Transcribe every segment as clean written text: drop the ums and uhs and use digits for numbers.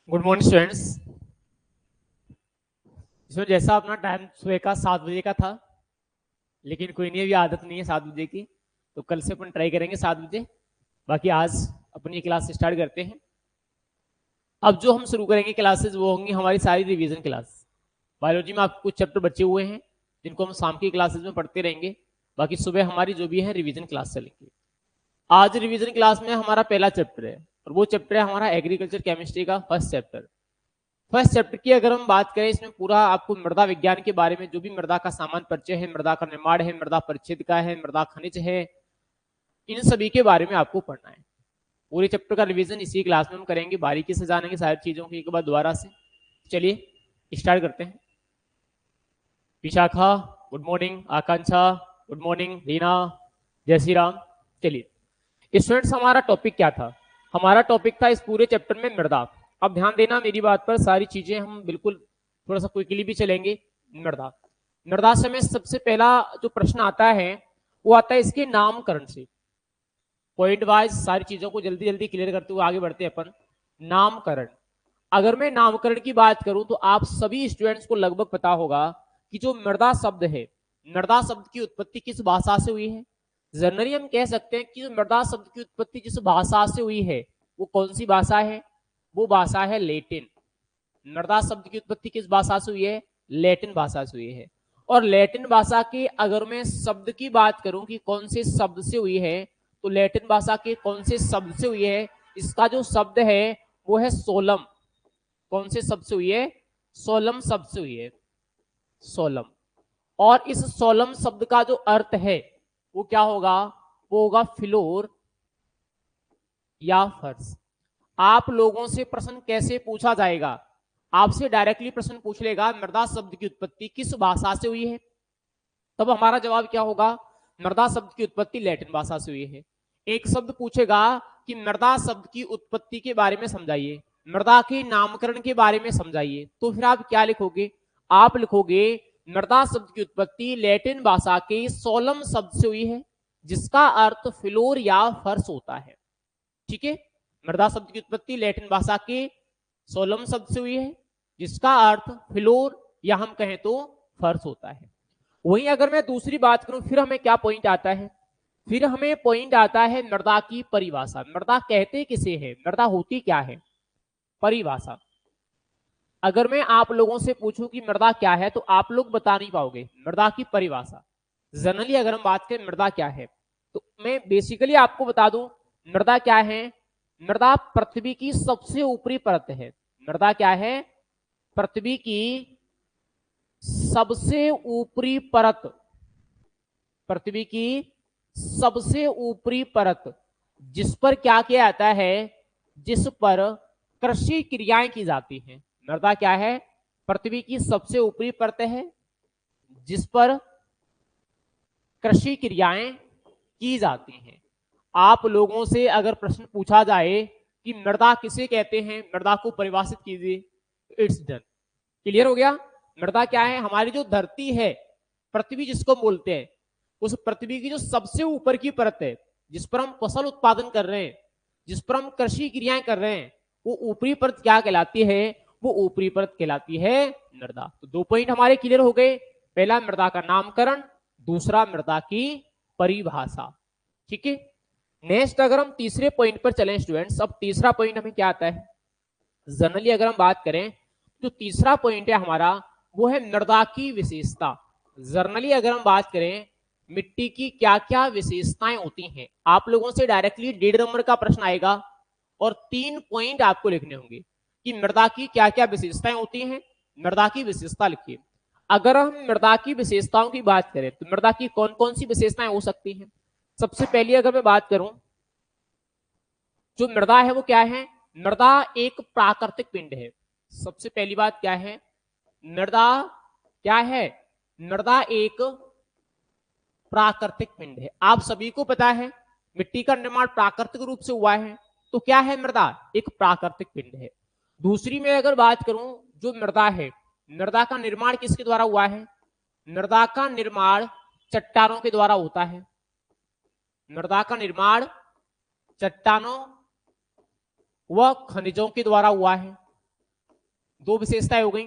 Good morning students. इसमें जैसा अपना टाइम सुबह का 7 बजे का था, लेकिन कोई नहीं, अभी आदत नहीं है 7 बजे की, तो कल से अपन ट्राई करेंगे 7 बजे। बाकी आज अपनी क्लास स्टार्ट करते हैं। अब जो हम शुरू करेंगे क्लासेस वो होंगी हमारी सारी रिवीजन क्लास। बायोलॉजी में आपको कुछ चैप्टर बचे हुए हैं जिनको हम शाम की क्लासेस में पढ़ते रहेंगे। बाकी सुबह हमारी जो भी है रिवीजन क्लास चलेगी। आज रिवीजन क्लास में हमारा पहला चैप्टर है और वो चैप्टर है हमारा एग्रीकल्चर केमिस्ट्री का फर्स्ट चैप्टर। फर्स्ट चैप्टर की अगर हम बात करें, इसमें पूरा आपको मृदा विज्ञान के बारे में, जो भी मृदा का सामान परिचय है, मृदा का निर्माण है, मृदा परिच्छेदिका है, मृदा खनिज है, इन सभी के बारे में आपको पढ़ना है। पूरे चैप्टर का रिवीजन इसी क्लास में हम करेंगे, बारीकी से जानेंगे सारी चीजों की एक बार दोबारा से। चलिए स्टार्ट करते हैं। विशाखा गुड मॉर्निंग, आकांक्षा गुड मॉर्निंग, रीना, जय श्री राम। चलिए स्टूडेंट्स, हमारा टॉपिक क्या था? हमारा टॉपिक था इस पूरे चैप्टर में मृदा। अब ध्यान देना मेरी बात पर, सारी चीजें हम बिल्कुल थोड़ा सा क्विकली भी चलेंगे। मृदा, मृदा से में सबसे पहला जो प्रश्न आता है वो आता है इसके नामकरण से। पॉइंट वाइज सारी चीजों को जल्दी जल्दी क्लियर करते हुए आगे बढ़ते हैं अपन। नामकरण, अगर मैं नामकरण की बात करूं तो आप सभी स्टूडेंट्स को लगभग पता होगा कि जो मृदा शब्द है, मृदा शब्द की उत्पत्ति किस भाषा से हुई है। जनरली हम कह सकते हैं कि जो मृदा शब्द की उत्पत्ति जिस भाषा से हुई है वो कौन सी भाषा है? वो भाषा है लैटिन। मृदा शब्द की उत्पत्ति किस भाषा से हुई है? लैटिन भाषा से हुई है। और लैटिन भाषा के अगर मैं शब्द की बात करूं कि कौन से शब्द से हुई है, तो लैटिन भाषा के कौन से शब्द से हुई है? इसका जो शब्द है वो है सोलम। कौन से शब्द से हुई है? सोलम शब्द से हुई है, सोलम। और इस सोलम शब्द का जो अर्थ है वो क्या होगा? वो होगा फ्लोर या फर्श। आप लोगों से प्रश्न कैसे पूछा जाएगा? आपसे डायरेक्टली प्रश्न पूछ लेगा मृदा शब्द की उत्पत्ति किस भाषा से हुई है, तब हमारा जवाब क्या होगा? मृदा शब्द की उत्पत्ति लैटिन भाषा से हुई है। एक शब्द पूछेगा कि मृदा शब्द की उत्पत्ति के बारे में समझाइए, मृदा के नामकरण के बारे में समझाइए, तो फिर आप क्या लिखोगे? आप लिखोगे मृदा शब्द की उत्पत्ति लैटिन भाषा के सोलम शब्द से हुई है जिसका अर्थ फ्लोर या फर्श होता है। ठीक है, मृदा शब्द की उत्पत्ति लैटिन भाषा के सोलम शब्द से हुई है जिसका अर्थ फ्लोर या हम कहें तो फर्श होता है। वहीं अगर मैं दूसरी बात करूं, फिर हमें क्या पॉइंट आता है? फिर हमें पॉइंट आता है मृदा की परिभाषा। मृदा कहते किसे है, मृदा होती क्या है? परिभाषा। अगर मैं आप लोगों से पूछूं कि मृदा क्या है तो आप लोग बता नहीं पाओगे मृदा की परिभाषा। जनरली अगर हम बात करें मृदा क्या है, तो मैं बेसिकली आपको बता दूं मृदा क्या है। मृदा पृथ्वी की सबसे ऊपरी परत है। मृदा क्या है? पृथ्वी की सबसे ऊपरी परत, पृथ्वी की सबसे ऊपरी परत, जिस पर क्या किया जाता है? जिस पर कृषि क्रियाएं की जाती हैं। मृदा क्या है? पृथ्वी की सबसे ऊपरी परत है जिस पर कृषि क्रियाएं की जाती हैं। आप लोगों से अगर प्रश्न पूछा जाए कि मृदा किसे कहते हैं, मृदा को परिभाषित कीजिए, इट्स डन। क्लियर हो गया? मृदा क्या है? हमारी जो धरती है, पृथ्वी जिसको बोलते हैं, उस पृथ्वी की जो सबसे ऊपर की परत है जिस पर हम फसल उत्पादन कर रहे हैं, जिस पर हम कृषि क्रियाएं कर रहे हैं, वो ऊपरी परत क्या कहलाती है? वो ऊपरी परत कहलाती है मृदा। तो 2 पॉइंट हमारे क्लियर हो गए। पहला मृदा का नामकरण, दूसरा मृदा की परिभाषा। ठीक है, नेक्स्ट अगर हम तीसरे पॉइंट पर चलें स्टूडेंट्स, अब तीसरा पॉइंट हमें क्या आता है? जनरली अगर हम बात करें तो तीसरा पॉइंट है हमारा वो है मृदा की विशेषता। जनरली अगर हम बात करें मिट्टी की क्या क्या विशेषताएं होती हैं, आप लोगों से डायरेक्टली 1.5 नंबर का प्रश्न आएगा और 3 पॉइंट आपको लिखने होंगे कि मृदा की क्या क्या विशेषताएं होती हैं। मृदा की विशेषता लिखिए। अगर हम मृदा की विशेषताओं की बात करें तो मृदा की कौन कौन सी विशेषताएं हो सकती हैं? सबसे पहली अगर मैं बात करूं, जो मृदा है वो क्या है? मृदा एक प्राकृतिक पिंड है। सबसे पहली बात क्या है? मृदा क्या है? मृदा एक प्राकृतिक पिंड है। आप सभी को पता है मिट्टी का निर्माण प्राकृतिक रूप से हुआ है, तो क्या है मृदा? एक प्राकृतिक पिंड है। दूसरी में अगर बात करूं, जो मृदा है, मृदा का निर्माण किसके द्वारा हुआ है? मृदा का निर्माण चट्टानों के द्वारा होता है। मृदा का निर्माण चट्टानों व खनिजों के द्वारा हुआ है। दो विशेषताएं हो गई।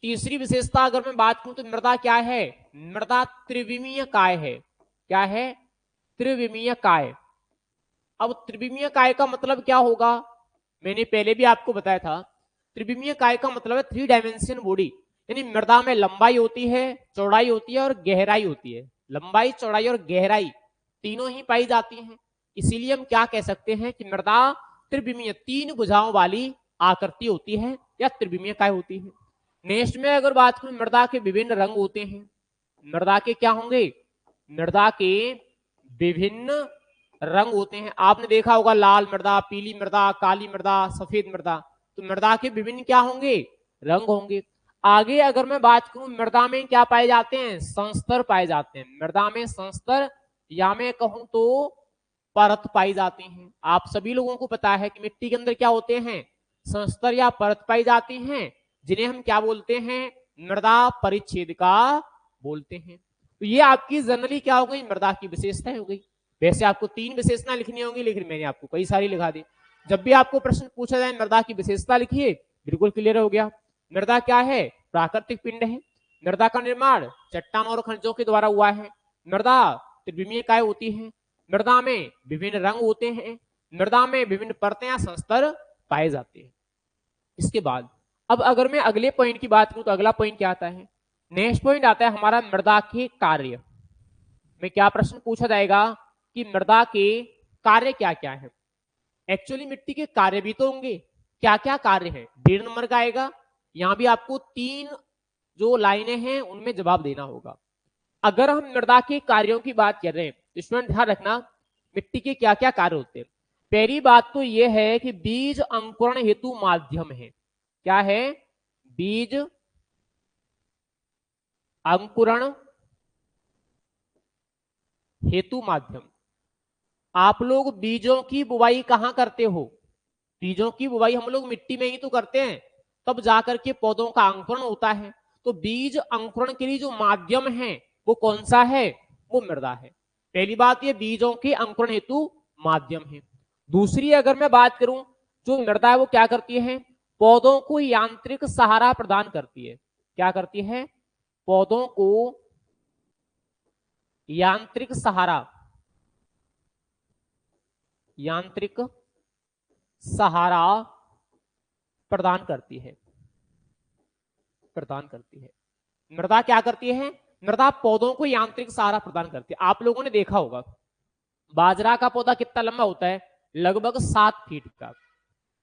तीसरी विशेषता अगर मैं बात करूं तो मृदा क्या है, मृदा त्रिविमीय काय है। क्या है, त्रिविमीय काय। अब त्रिविमीय काय का मतलब क्या होगा, मैंने पहले भी आपको बताया था। त्रिविमीय काय का मतलब है थ्री डायमेंशन बॉडी, यानी मृदा में लंबाई होती है, चौड़ाई होती है और गहराई होती है। लंबाई, चौड़ाई और गहराई तीनों ही पाई जाती हैं। इसीलिए हम क्या कह सकते हैं कि मृदा त्रिविमीय, तीन भुजाओं वाली आकृति होती है या त्रिविमीय काय होती है। नेक्स्ट में अगर बात करूं, मृदा के विभिन्न रंग होते हैं। मृदा के क्या होंगे, मृदा के विभिन्न रंग होते हैं। आपने देखा होगा लाल मृदा, पीली मृदा, काली मृदा, सफेद मृदा। तो मृदा के विभिन्न क्या होंगे, रंग होंगे। आगे अगर मैं बात करूं, मृदा में क्या पाए जाते हैं, संस्तर पाए जाते हैं। मृदा में संस्तर या मैं कहूं तो परत पाई जाती हैं। आप सभी लोगों को पता है कि मिट्टी के अंदर क्या होते हैं, संस्तर या परत पाई जाती हैं, जिन्हें हम क्या बोलते हैं, मृदा परिच्छेदिका बोलते हैं। तो ये आपकी जनरली क्या हो गई, मृदा की विशेषताएं हो गई। वैसे आपको तीन विशेषता लिखनी होंगी, लेकिन मैंने आपको कई सारी लिखा दी। जब भी आपको प्रश्न पूछा जाए मृदा की विशेषता लिखिए, बिल्कुल क्लियर हो गया। मृदा क्या है, प्राकृतिक पिंड है। मृदा का निर्माण चट्टान और खनिजों के द्वारा हुआ है। मृदा त्रिविमीय काय होती है। मृदा में विभिन्न रंग होते हैं। मृदा में विभिन्न परतें या संस्तर पाए जाते हैं। इसके बाद अब अगर मैं अगले पॉइंट की बात करूं तो अगला पॉइंट क्या आता है, नेक्स्ट पॉइंट आता है हमारा मृदा के कार्य। में क्या प्रश्न पूछा जाएगा कि मृदा के कार्य क्या क्या है। एक्चुअली मिट्टी के कार्य भी तो होंगे, क्या क्या कार्य है, 1.5 नंबर का आएगा। यहां भी आपको तीन जो लाइनें हैं उनमें जवाब देना होगा। अगर हम मृदा के कार्यों की बात कर रहे हैं तो स्टूडेंट ध्यान रखना, मिट्टी के क्या क्या कार्य होते हैं। पहली बात तो यह है कि बीज अंकुरण हेतु माध्यम है। क्या है, बीज अंकुरण हेतु माध्यम। आप लोग बीजों की बुवाई कहां करते हो, बीजों की बुवाई हम लोग मिट्टी में ही तो करते हैं, तब जाकर के पौधों का अंकुरण होता है। तो बीज अंकुरण के लिए जो माध्यम है वो कौन सा है, वो मृदा है। पहली बात ये बीजों के अंकुरण हेतु माध्यम है। दूसरी अगर मैं बात करूं, जो मृदा है वो क्या करती है, पौधों को यांत्रिक सहारा प्रदान करती है। क्या करती है, पौधों को यांत्रिक सहारा, यांत्रिक सहारा प्रदान करती है, प्रदान करती है। मृदा क्या करती है, मृदा पौधों को यांत्रिक सहारा प्रदान करती है। आप लोगों ने देखा होगा बाजरा का पौधा कितना लंबा होता है, लगभग 7 फीट का।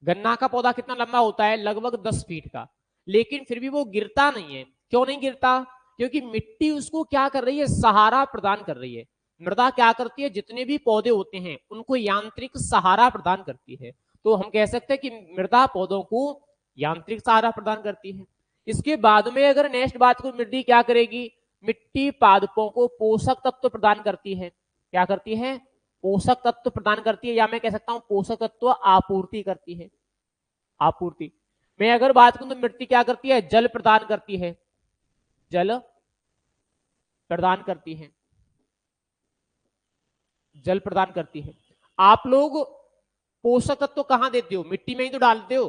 गन्ना का पौधा कितना लंबा होता है, लगभग 10 फीट का। लेकिन फिर भी वो गिरता नहीं है। क्यों नहीं गिरता, क्योंकि मिट्टी उसको क्या कर रही है, सहारा प्रदान कर रही है। मृदा क्या करती है, जितने भी पौधे होते हैं उनको यांत्रिक सहारा प्रदान करती है। तो हम कह सकते हैं कि मृदा पौधों को यांत्रिक सहारा प्रदान करती है। इसके बाद में अगर नेक्स्ट बात को, मिट्टी क्या करेगी, मिट्टी पादपों को पोषक तत्व प्रदान करती है। क्या करती है, पोषक तत्व प्रदान करती है, या मैं कह सकता हूं पोषक तत्व आपूर्ति करती है। आपूर्ति मैं अगर बात करूं तो मिट्टी क्या करती है, जल प्रदान करती है, जल प्रदान करती है, जल प्रदान करती है। आप लोग पोषक तत्व तो कहां देते हो, मिट्टी में ही तो डालते हो।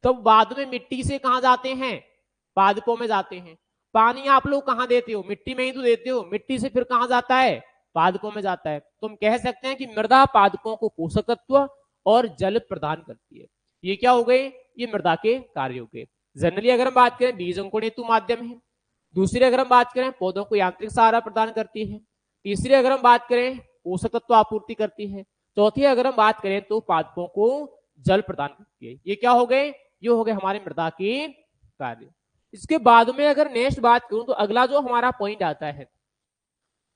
तो बाद में मिट्टी से कहां जाते हैं, पादपों में जाते हैं। पानी आप लोग कहां देते हो, मिट्टी में ही तो देते हो। मिट्टी से फिर कहां जाता है, पादपों में जाता है। तो हम कह सकते हैं कि मृदा पादपों को पोषक तत्व और जल प्रदान करती है। ये क्या हो गए, ये मृदा के कार्य हो गए। जनरली अगर हम बात करें, बीज अंकुरण हेतु माध्यम है। दूसरी अगर हम बात करें, पौधों को यांत्रिक सहारा प्रदान करती है। तीसरी अगर हम बात करें, पोषक तत्व आपूर्ति करती है। चौथी अगर हम बात करें तो पादपों को जल प्रदान करती है। ये क्या हो गए, ये हो गए हमारे मृदा के कार्य। इसके बाद में अगर नेक्स्ट बात करूं तो अगला जो हमारा पॉइंट आता है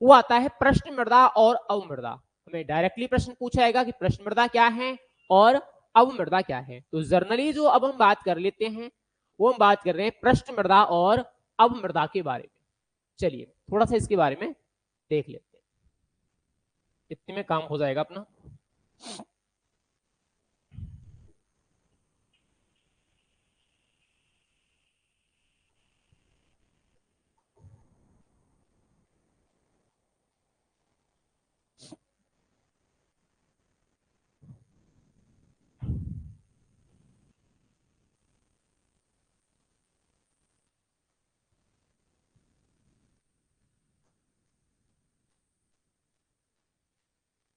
वो आता है प्रश्न मृदा और अवमृदा। हमें डायरेक्टली प्रश्न पूछा जाएगा कि प्रश्न मृदा क्या है और अवमृदा क्या है। तो जर्नली जो अब हम बात कर लेते हैं वो हम बात कर रहे हैं प्रश्न मृदा और अवमृदा के बारे में। चलिए थोड़ा सा इसके बारे में देख लेते हैं, इतने में काम हो जाएगा अपना।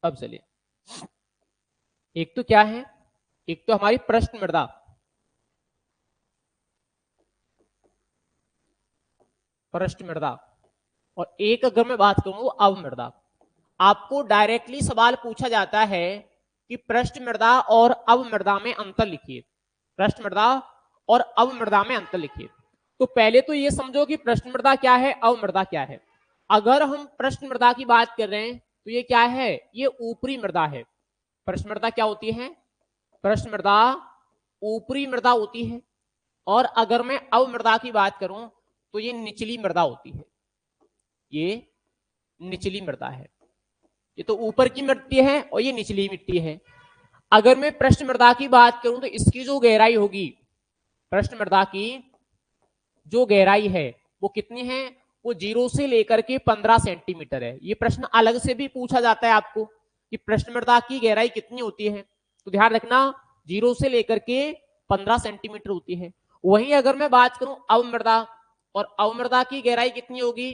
अब चलिए, एक तो क्या है, एक तो हमारी पृष्ठ मृदा, पृष्ठ मृदा, और एक अगर मैं बात करूं अवमृदा। आपको डायरेक्टली सवाल पूछा जाता है कि पृष्ठ मृदा और अवमृदा में अंतर लिखिए, पृष्ठ मृदा और अवमृदा में अंतर लिखिए। तो पहले तो ये समझो कि पृष्ठ मृदा क्या है, अवमृदा क्या है। अगर हम पृष्ठ मृदा की बात कर रहे हैं तो ये क्या है, ये ऊपरी मृदा है। पृष्ठ मृदा क्या होती है, पृष्ठ मृदा ऊपरी मृदा होती है। और अगर मैं अवमृदा की बात करूं तो ये निचली मृदा होती है, ये निचली मृदा है। ये तो ऊपर की मिट्टी है और ये निचली मिट्टी है। अगर मैं पृष्ठ मृदा की बात करूं तो इसकी जो गहराई होगी, पृष्ठ मृदा की जो गहराई है वो कितनी है, वो 0 से लेकर के 15 सेंटीमीटर है। ये प्रश्न अलग से भी पूछा जाता है आपको कि पृष्ठ मृदा की गहराई कितनी होती है, तो ध्यान रखना 0 से लेकर के 15 सेंटीमीटर होती है। वहीं अगर मैं बात करूं अवमृदा, और अवमृदा की गहराई कितनी होगी,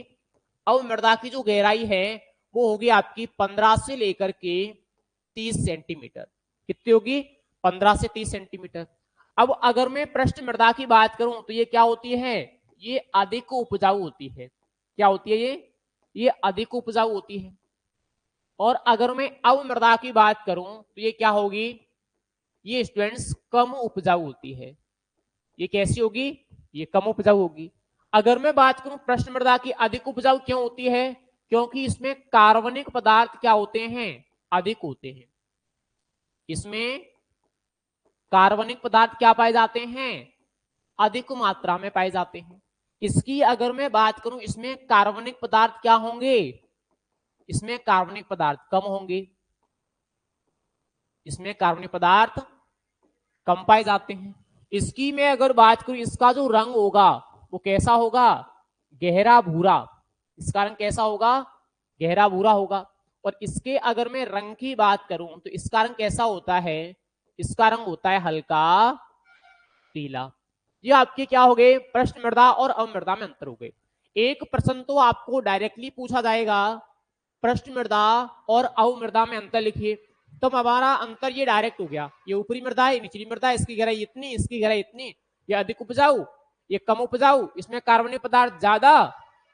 अवमृदा की जो गहराई है वो होगी आपकी 15 से लेकर के 30 सेंटीमीटर। कितनी होगी, 15 से 30 सेंटीमीटर। अब अगर मैं पृष्ठ मृदा की बात करूं तो ये क्या होती है, ये अधिक उपजाऊ होती है। क्या होती है ये अधिक उपजाऊ होती है। और अगर मैं अवमृदा की बात करूं तो ये क्या होगी, ये स्टूडेंट्स कम उपजाऊ होती है। ये कैसी होगी, ये कम उपजाऊ होगी। अगर मैं बात करूं पृष्ठ मृदा की अधिक उपजाऊ क्यों होती है, क्योंकि इसमें कार्बनिक पदार्थ क्या होते हैं, अधिक होते हैं। इसमें कार्बनिक पदार्थ क्या पाए जाते हैं, अधिक मात्रा में पाए जाते हैं। इसकी अगर मैं बात करूं, इसमें कार्बनिक पदार्थ क्या होंगे, इसमें कार्बनिक पदार्थ कम होंगे, इसमें कार्बनिक पदार्थ कम पाए जाते हैं। इसकी मैं अगर बात करूं, इसका जो रंग होगा वो कैसा होगा, गहरा भूरा। इसका रंग कैसा होगा, गहरा भूरा होगा। और इसके अगर मैं रंग की बात करूं तो इसका रंग कैसा होता है, इसका रंग होता है हल्का पीला। ये आपके क्या हो गए, पृष्ठ मृदा और अवमृदा में अंतर हो गए। एक प्रश्न तो आपको डायरेक्टली पूछा जाएगा, पृष्ठ मृदा और अवमृदा में अंतर लिखिए। तो हमारा अंतर ये डायरेक्ट हो गया, ये ऊपरी मृदा है, निचली मृदा है, इसकी गहराई इतनी, इसकी गहराई इतनी। ये अधिक उपजाऊ, ये कम उपजाऊ, इसमें कार्बनिक पदार्थ ज्यादा,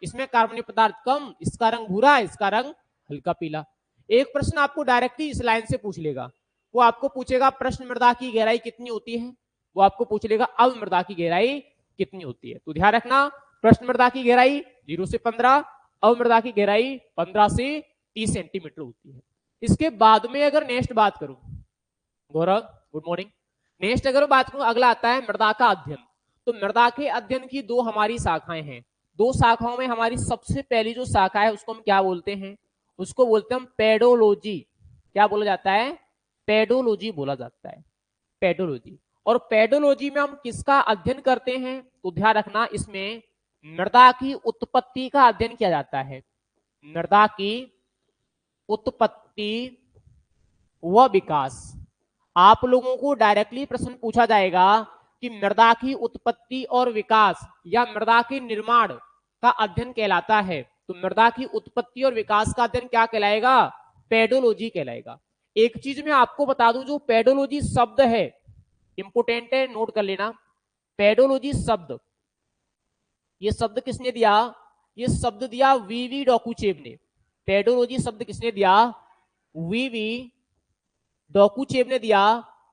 इसमें कार्बनिक पदार्थ कम, इसका रंग भूरा, इसका रंग हल्का पीला। एक प्रश्न आपको डायरेक्टली इस लाइन से पूछ लेगा, वो आपको पूछेगा पृष्ठ मृदा की गहराई कितनी होती है, वो आपको पूछ लेगा अवमृदा की गहराई कितनी होती है। तो ध्यान रखना, पृष्ठ मृदा की गहराई 0 से 15, अवमृदा की गहराई 15 से 30 सेंटीमीटर होती है। इसके बाद में अगर नेक्स्ट बात करूं, गौरव गुड मॉर्निंग, नेक्स्ट अगर बात करूं, अगला आता है मृदा का अध्ययन। तो मृदा के अध्ययन की दो हमारी शाखाएं हैं। दो शाखाओं में हमारी सबसे पहली जो शाखा है उसको हम क्या बोलते हैं, उसको बोलते हैं हम पेडोलॉजी। क्या बोला जाता है, पेडोलॉजी बोला जाता है, पेडोलॉजी। और पेडोलॉजी में हम किसका अध्ययन करते हैं, तो ध्यान रखना इसमें मृदा की उत्पत्ति का अध्ययन किया जाता है। मृदा की उत्पत्ति व विकास। आप लोगों को डायरेक्टली प्रश्न पूछा जाएगा कि मृदा की उत्पत्ति और विकास या मृदा के निर्माण का अध्ययन कहलाता है। तो मृदा की उत्पत्ति और विकास का अध्ययन क्या कहलाएगा, पेडोलॉजी कहलाएगा। एक चीज मैं आपको बता दूं, जो पेडोलॉजी शब्द है इंपोर्टेंट है, नोट कर लेना। पेडोलॉजी शब्द, ये शब्द किसने दिया, ये शब्द दिया वीवी डॉकुचेव ने। पेडोलॉजी शब्द किसने दिया, वीवी डॉकुचेव ने दिया।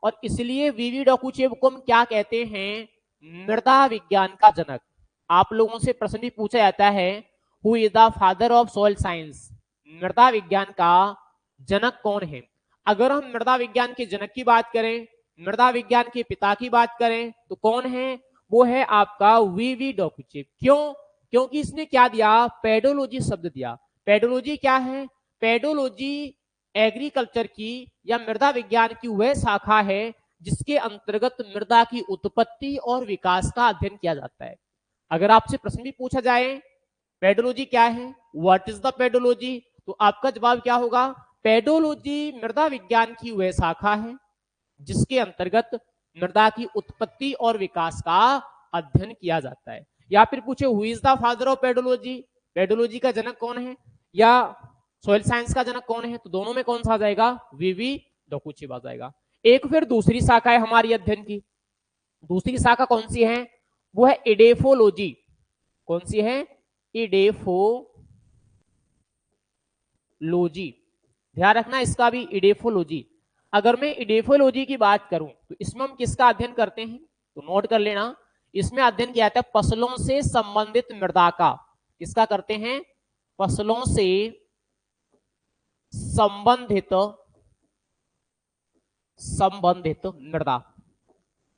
और इसलिए वीवी डॉकुचेव को हम क्या कहते हैं, मृदा विज्ञान का जनक। आप लोगों से प्रश्न भी पूछा जाता है, who is the father of soil science, मृदा विज्ञान का जनक कौन है। अगर हम मृदा विज्ञान के जनक की बात करें, मृदा विज्ञान के पिता की बात करें, तो कौन है, वो है आपका वीवी डॉकुचेव। क्यों, क्योंकि इसने क्या दिया, पेडोलॉजी शब्द दिया। पेडोलॉजी क्या है, पेडोलॉजी एग्रीकल्चर की या मृदा विज्ञान की वह शाखा है जिसके अंतर्गत मृदा की उत्पत्ति और विकास का अध्ययन किया जाता है। अगर आपसे प्रश्न भी पूछा जाए पेडोलॉजी क्या है, व्हाट इज द पेडोलॉजी, तो आपका जवाब क्या होगा, पेडोलॉजी मृदा विज्ञान की वह शाखा है जिसके अंतर्गत मृदा की उत्पत्ति और विकास का अध्ययन किया जाता है। या फिर पूछे who is the father of pedology, pedology का जनक कौन है, या सोइल साइंस का जनक कौन है? तो दोनों में कौन सा आ जाएगा? वीवी डोकुचिबा आ जाएगा। एक फिर दूसरी शाखा है हमारी अध्ययन की, दूसरी शाखा कौन सी है? वो है इडेफोलॉजी। कौन सी है? इडेफोलॉजी। ध्यान रखना इसका भी, इडेफोलॉजी। अगर मैं इडेफोलॉजी की बात करूं तो इसमें हम किसका अध्ययन करते हैं? तो नोट कर लेना, इसमें अध्ययन किया जाता है फसलों से संबंधित मृदा का। किसका करते हैं? फसलों से संबंधित मृदा।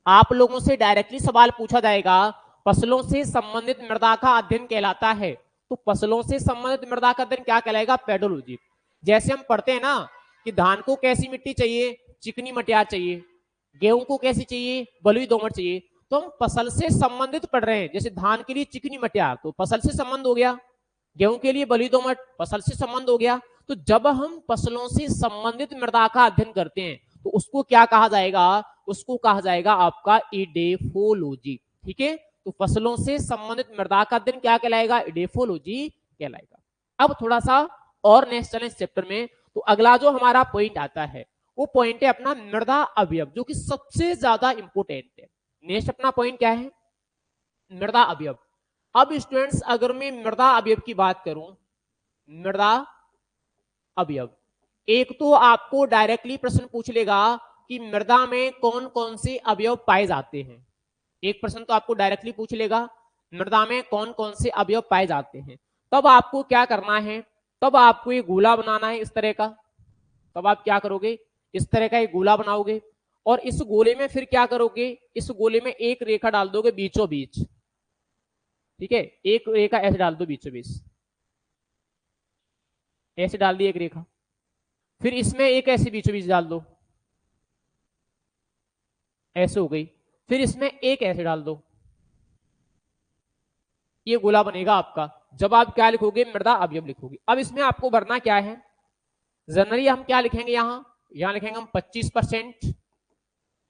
आप लोगों से डायरेक्टली सवाल पूछा जाएगा, फसलों से संबंधित मृदा का अध्ययन कहलाता है। तो फसलों से संबंधित मृदा का अध्ययन क्या कहलाएगा? पेडोलॉजी। जैसे हम पढ़ते हैं ना कि धान को कैसी मिट्टी चाहिए? चिकनी मटियार चाहिए। गेहूं को कैसी चाहिए? बलुई दोमट चाहिए। तो हम फसल से संबंधित पढ़ रहे हैं। जैसे धान के लिए चिकनी मटियार, तो फसल से संबंध हो गया। गेहूं के लिए बलुई दोमट, फसल से संबंध हो गया। तो जब हम फसलों से संबंधित मृदा का अध्ययन करते हैं तो उसको क्या कहा जाएगा? उसको कहा जाएगा आपका इडेफोलॉजी। ठीक है, तो फसलों से संबंधित मृदा का अध्ययन क्या कहलाएगा? इडेफोलॉजी कहलाएगा। अब थोड़ा सा और नेक्स्ट चलें चैप्टर में। तो अगला जो हमारा पॉइंट आता है वो पॉइंट है अपना मृदा अवयव, जो कि सबसे ज्यादा इंपोर्टेंट है। नेक्स्ट अपना पॉइंट क्या है? मृदा अवयव। अब स्टूडेंट्स अगर मैं मृदा अवयव की बात करूं, मृदा अवयव, एक तो आपको डायरेक्टली प्रश्न पूछ लेगा कि मृदा में कौन कौन से अवयव पाए जाते हैं। एक प्रश्न तो आपको डायरेक्टली पूछ लेगा, मृदा में कौन कौन से अवयव पाए जाते हैं। तब आपको क्या करना है? तब आपको एक गोला बनाना है इस तरह का। तब आप क्या करोगे? इस तरह का एक गोला बनाओगे और इस गोले में फिर क्या करोगे? इस गोले में एक रेखा डाल दोगे बीचों बीच। ठीक है, एक रेखा ऐसे डाल दो बीचों बीच, ऐसे डाल दी एक रेखा। फिर इसमें एक ऐसे बीचों बीच डाल दो, ऐसे हो गई। फिर इसमें एक ऐसे डाल दो, ये गोला बनेगा आपका। जब आप क्या लिखोगे? मृदा अवयव लिखोगे। अब इसमें आपको भरना क्या है? जनरली हम क्या लिखेंगे? यहां लिखेंगे हम 25%,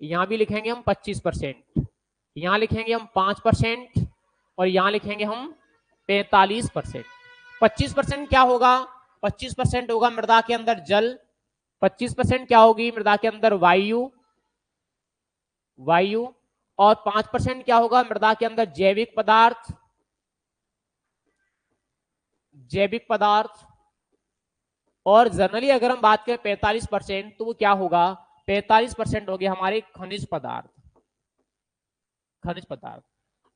यहां भी लिखेंगे हम 25%, यहां लिखेंगे हम 5% और यहां लिखेंगे हम 45%। 25% क्या होगा? 25% होगा मृदा के अंदर जल। 25% क्या होगी? मृदा के अंदर वायु। और 5% क्या होगा? मृदा के अंदर जैविक पदार्थ। और जनरली अगर हम बात करें 45%, तो वो क्या होगा? 45% हो गया हमारे खनिज पदार्थ।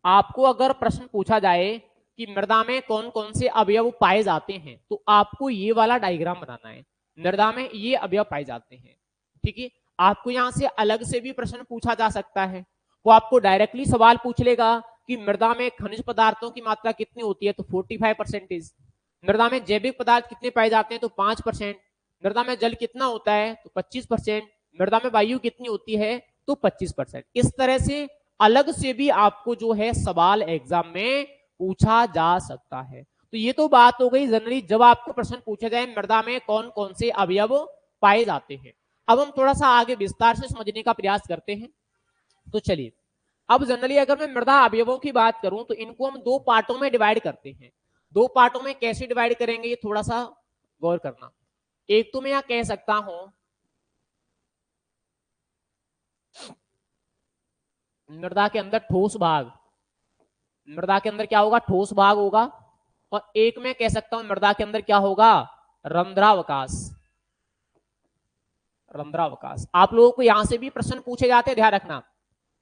आपको अगर प्रश्न पूछा जाए कि मृदा में कौन कौन से अवयव पाए जाते हैं, तो आपको ये वाला डायग्राम बनाना है। मृदा में ये अवयव पाए जाते हैं। ठीक है, आपको यहां से अलग से भी प्रश्न पूछा जा सकता है। वो आपको डायरेक्टली सवाल पूछ लेगा कि मृदा में खनिज पदार्थों की मात्रा कितनी होती है? तो 45%। मृदा में जैविक पदार्थ कितने पाए जाते हैं? तो 5%। मृदा में जल कितना होता है? तो 25%। मृदा में वायु कितनी होती है? तो 25%। इस तरह से अलग से भी आपको जो है सवाल एग्जाम में पूछा जा सकता है। तो ये तो बात हो गई जनरली जब आपको प्रश्न पूछा जाए मृदा में कौन कौन से अवयव पाए जाते हैं। अब हम थोड़ा सा आगे विस्तार से समझने का प्रयास करते हैं। तो चलिए, अब जनरली अगर मैं मृदा अवयवों की बात करूं तो इनको हम दो पार्टों में डिवाइड करते हैं। दो पार्टों में कैसे डिवाइड करेंगे, ये थोड़ा सा गौर करना। एक तो मैं यहां कह सकता हूं मृदा के अंदर ठोस भाग। मृदा के अंदर क्या होगा? ठोस भाग होगा। और एक में कह सकता हूं मृदा के अंदर क्या होगा? रंध्रावकाश। आप लोगों को यहां से भी प्रश्न पूछे जाते हैं, ध्यान रखना।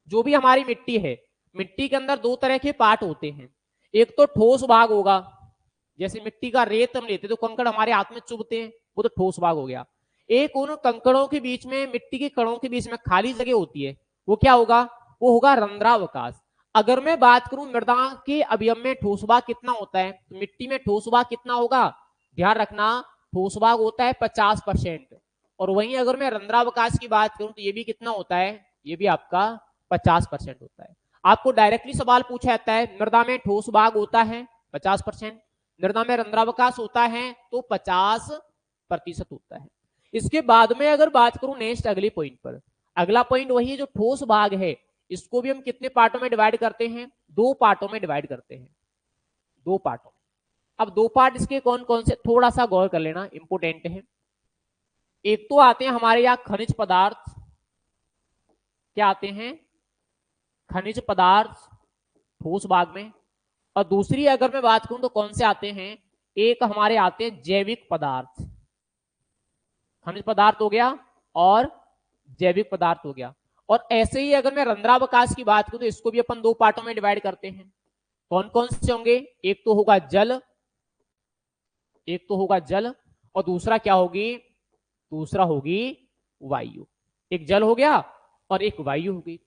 जो भी हमारी मिट्टी है, मिट्टी के अंदर दो तरह के पार्ट होते हैं। एक तो ठोस भाग होगा, जैसे मिट्टी का रेत हम लेते तो कंकड़ हमारे हाथ में चुभते हैं, वो तो ठोस भाग हो गया। एक उन कंकड़ों के बीच में, मिट्टी के कणों के बीच में खाली जगह होती है, वो क्या होगा? वो होगा रंध्रावकाश। अगर मैं बात करूं मृदा के अवयव में ठोस भाग कितना होता है, तो मिट्टी में ठोस भाग कितना होगा? ध्यान रखना, ठोस भाग होता है 50%। और वहीं अगर मैं रंध्रावकाश की बात करूं तो ये भी कितना होता है? ये भी आपका 50% होता है। आपको डायरेक्टली सवाल पूछा जाता है मृदा में ठोस भाग होता है 50%, मृदा में रंध्रावकाश होता है तो 50% होता है। इसके बाद में अगर बात करूं नेक्स्ट अगले पॉइंट पर, अगला पॉइंट वही है जो ठोस भाग है, इसको भी हम कितने पार्टों में डिवाइड करते हैं? दो पार्टों में डिवाइड करते हैं। दो पार्टों। अब दो पार्ट इसके कौन कौन से, थोड़ा सा गौर कर लेना, इंपोर्टेंट है। एक तो आते हैं हमारे यहाँ खनिज पदार्थ, क्या आते हैं, खनिज पदार्थ ठोस भाग में। और दूसरी अगर मैं बात करूं तो कौन से आते हैं, एक हमारे आते हैं जैविक पदार्थ, खनिज पदार्थ हो गया और जैविक पदार्थ हो गया। और ऐसे ही अगर मैं रंध्रावकाश की बात करूं तो इसको भी अपन दो पार्टों में डिवाइड करते हैं। कौन कौन से होंगे, एक तो होगा जल, एक तो होगा जल और दूसरा क्या होगी, दूसरा होगी वायु। एक जल हो गया और एक वायु होगी।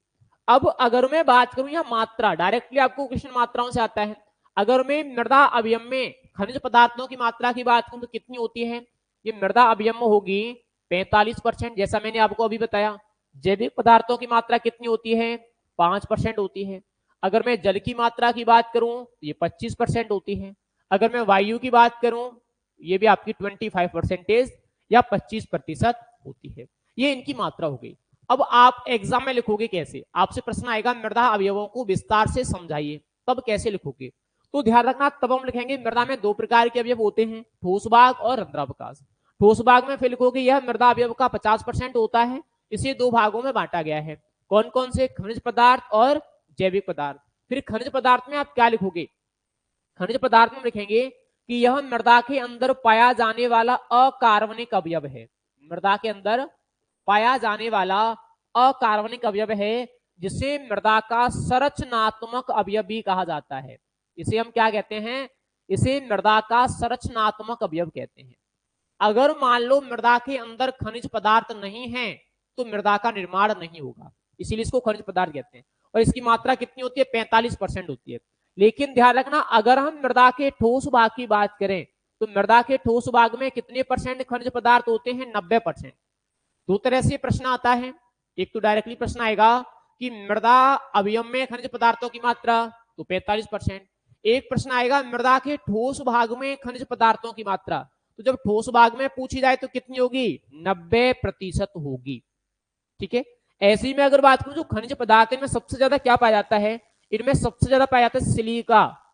अब अगर मैं बात करूं यहां मात्रा, डायरेक्टली आपको क्वेश्चन मात्राओं से आता है। अगर मैं मृदा अवयव में खनिज पदार्थों की मात्रा की बात करूं तो कितनी होती है, ये मृदा अवयव में होगी 45%, जैसा मैंने आपको अभी बताया। जैविक पदार्थों की मात्रा कितनी होती है, 5% होती है। अगर मैं जल की मात्रा की बात करूं तो ये 25% होती है। अगर मैं वायु की बात करूं ये भी आपकी 25% या 25% होती है। ये इनकी मात्रा हो गई। अब आप एग्जाम में लिखोगे कैसे, आपसे प्रश्न आएगा मृदा अवयवों को विस्तार से समझाइए, तब कैसे लिखोगे। तो ध्यान रखना, तब हम लिखेंगे मृदा में दो प्रकार के अवयव होते हैं, ठोस भाग और रंध्रावकाश। ठोस भाग में फिर लिखोगे यह मृदा अवयव का 50% होता है, इसे दो भागों में बांटा गया है। कौन कौन से, खनिज पदार्थ और जैविक पदार्थ। फिर खनिज पदार्थ में आप क्या लिखोगे, खनिज पदार्थ में लिखेंगे कि यह मृदा के अंदर पाया जाने वाला अकार्बनिक अवयव है। मृदा के अंदर पाया जाने वाला अकार्बनिक अवयव है, जिसे मृदा का संरचनात्मक अवयव भी कहा जाता है। इसे हम क्या कहते हैं, इसे मृदा का संरचनात्मक अवयव कहते हैं। अगर मान लो मृदा के अंदर खनिज पदार्थ नहीं है तो मृदा का निर्माण नहीं होगा, इसीलिए इसको खनिज पदार्थ कहते हैं। और इसकी मात्रा कितनी होती है, 45% होती है। लेकिन ध्यान रखना, अगर हम मृदा के ठोस भाग की बात करें तो मृदा के ठोस भाग में कितने परसेंट खनिज पदार्थ होते हैं, 90%। दो तरह से प्रश्न आता है, एक तो डायरेक्टली प्रश्न आएगा कि मृदा अवयव में खनिज पदार्थों की मात्रा, तो 45%। एक प्रश्न आएगा मृदा के ठोस भाग में खनिज पदार्थों की मात्रा, तो जब ठोस भाग में पूछी जाए तो कितनी होगी, 90% होगी। ठीक है। ऐसे ही में अगर बात करूं जो खनिज पदार्थ में सबसे ज्यादा क्या पाया जाता है, इनमें सबसे ज्यादा पाया जाता है सिलिका।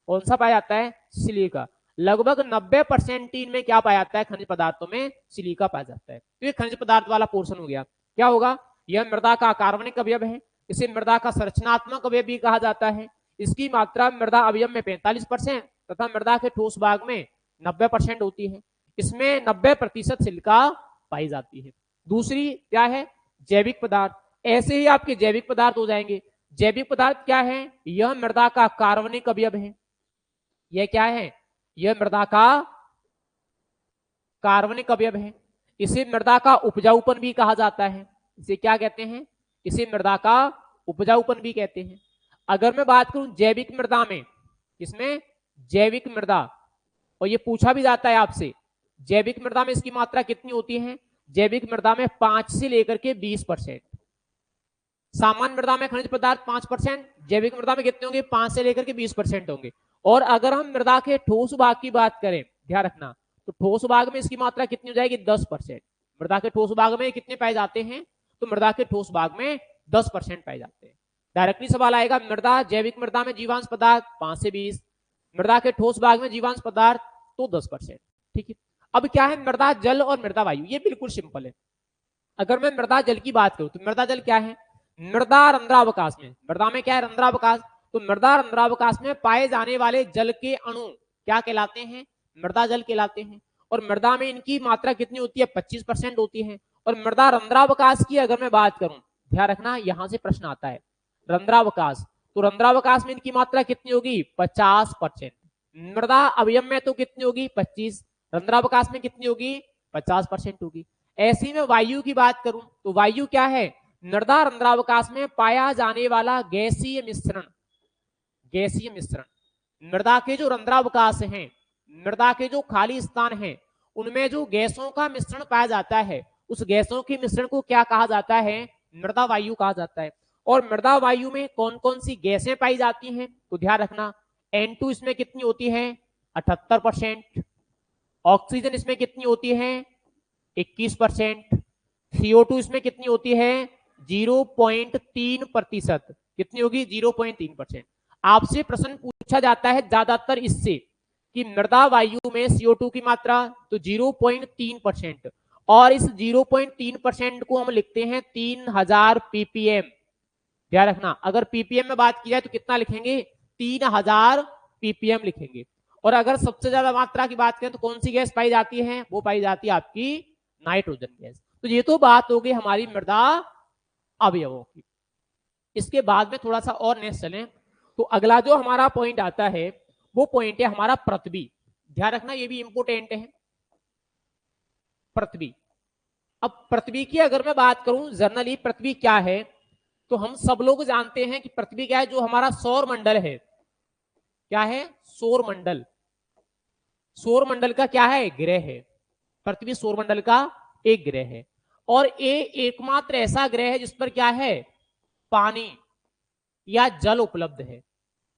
कौन सा पाया जाता है, सिलिका। लगभग 90% इनमें क्या पाया जाता है, खनिज पदार्थों में सिलिका पाया जाता है। तो ये खनिज पदार्थ वाला पोर्शन हो गया। क्या होगा, यह मृदा का कार्बनिक अवयव है, इसे मृदा का संरचनात्मक अवयव भी कहा जाता है। इसकी मात्रा मृदा अवयव में 45% तथा मृदा के ठोस भाग में 90% होती है। इसमें 90% सिलिका पाई जाती है। दूसरी क्या है, जैविक पदार्थ। ऐसे ही आपके जैविक पदार्थ हो जाएंगे। जैविक पदार्थ क्या है, यह मृदा का कार्बनिक अवयव है। यह क्या है, यह मृदा का कार्बनिक अवयव है। इसे मृदा का उपजाऊपन भी कहा जाता है। इसे क्या कहते हैं, इसे मृदा का उपजाऊपन भी कहते हैं। अगर मैं बात करूं जैविक मृदा में, इसमें जैविक मृदा, और ये पूछा भी जाता है आपसे, जैविक मृदा में इसकी मात्रा कितनी होती है, जैविक मृदा में 5 से लेकर के 20%। सामान्य मृदा में खनिज पदार्थ 5%, जैविक मृदा में कितने होंगे, 5 से लेकर के 20% होंगे। और अगर हम मृदा के ठोस भाग की बात करें, ध्यान रखना, तो ठोस भाग में इसकी मात्रा कितनी हो जाएगी, 10%। मृदा के ठोस भाग में कितने पाए जाते हैं, तो मृदा के ठोस भाग में 10% पाए जाते हैं। डायरेक्टली सवाल आएगा, मृदा जैविक मृदा में जीवांश पदार्थ 5 से 20, मृदा के ठोस भाग में जीवांश पदार्थ तो 10%। ठीक है। अब क्या है, मृदा जल और मृदा वायु, ये बिल्कुल सिंपल है। अगर मैं मृदा जल की बात करूं तो मृदा जल क्या है, मृदा रंध्रावकाश में, मृदा में क्या है, रंध्रावकाश। तो मृदा रंध्रावकाश में पाए जाने वाले जल के अणु क्या कहलाते हैं, मृदा जल कहलाते हैं। और मृदा में इनकी मात्रा कितनी होती है, 25% होती है। और मृदा रंध्रावकाश की अगर मैं बात करूं, ध्यान रखना यहां से प्रश्न आता है, रंध्रावकाश, तो रंध्रावकाश में इनकी मात्रा कितनी होगी, 50%। मृदा अवयव में तो कितनी होगी, 25, रंध्रावकाश में कितनी होगी, 50% होगी। ऐसी में वायु की बात करूं तो वायु क्या है, मृदा रंध्रावकाश में पाया जाने वाला गैसीय मिश्रण। गैसीय मिश्रण, मृदा के जो रंध्रावकाश हैं, मृदा के जो खाली स्थान हैं, उनमें जो गैसों का मिश्रण पाया जाता है, उस गैसों के मिश्रण को क्या कहा जाता है, मृदा वायु कहा जाता है। और मृदा वायु में कौन कौन सी गैसें पाई जाती हैं, तो ध्यान रखना, N2 इसमें कितनी होती है, 78%। ऑक्सीजन इसमें कितनी होती है, 21%। CO2 इसमें कितनी होती है, 0.3%। कितनी होगी, 0.3%। आपसे प्रश्न पूछा जाता है ज्यादातर इससे कि मृदा वायु में CO2 की मात्रा तो 0.3%, और इस 0.3% को हम लिखते हैं 3000 ppm। ध्यान रखना, अगर ppm में बात की जाए तो कितना लिखेंगे, 3000 ppm लिखेंगे। और अगर सबसे ज्यादा मात्रा की बात करें तो कौन सी गैस पाई जाती है, वो पाई जाती है आपकी नाइट्रोजन गैस। तो ये तो बात हो गई हमारी मृदा अवयवों की। इसके बाद में थोड़ा सा और नेक्स्ट चलें तो अगला जो हमारा पॉइंट आता है वो पॉइंट है हमारा पृथ्वी। ध्यान रखना, ये भी इंपोर्टेंट है, पृथ्वी। अब पृथ्वी की अगर मैं बात करूं जनरली पृथ्वी क्या है, तो हम सब लोग जानते हैं कि पृथ्वी क्या है, जो हमारा सौर मंडल है। क्या है, सौर मंडल। सौर मंडल का क्या है, ग्रह है। पृथ्वी सौर मंडल का एक ग्रह है, और ये एकमात्र ऐसा ग्रह है जिस पर क्या है, पानी या जल उपलब्ध है।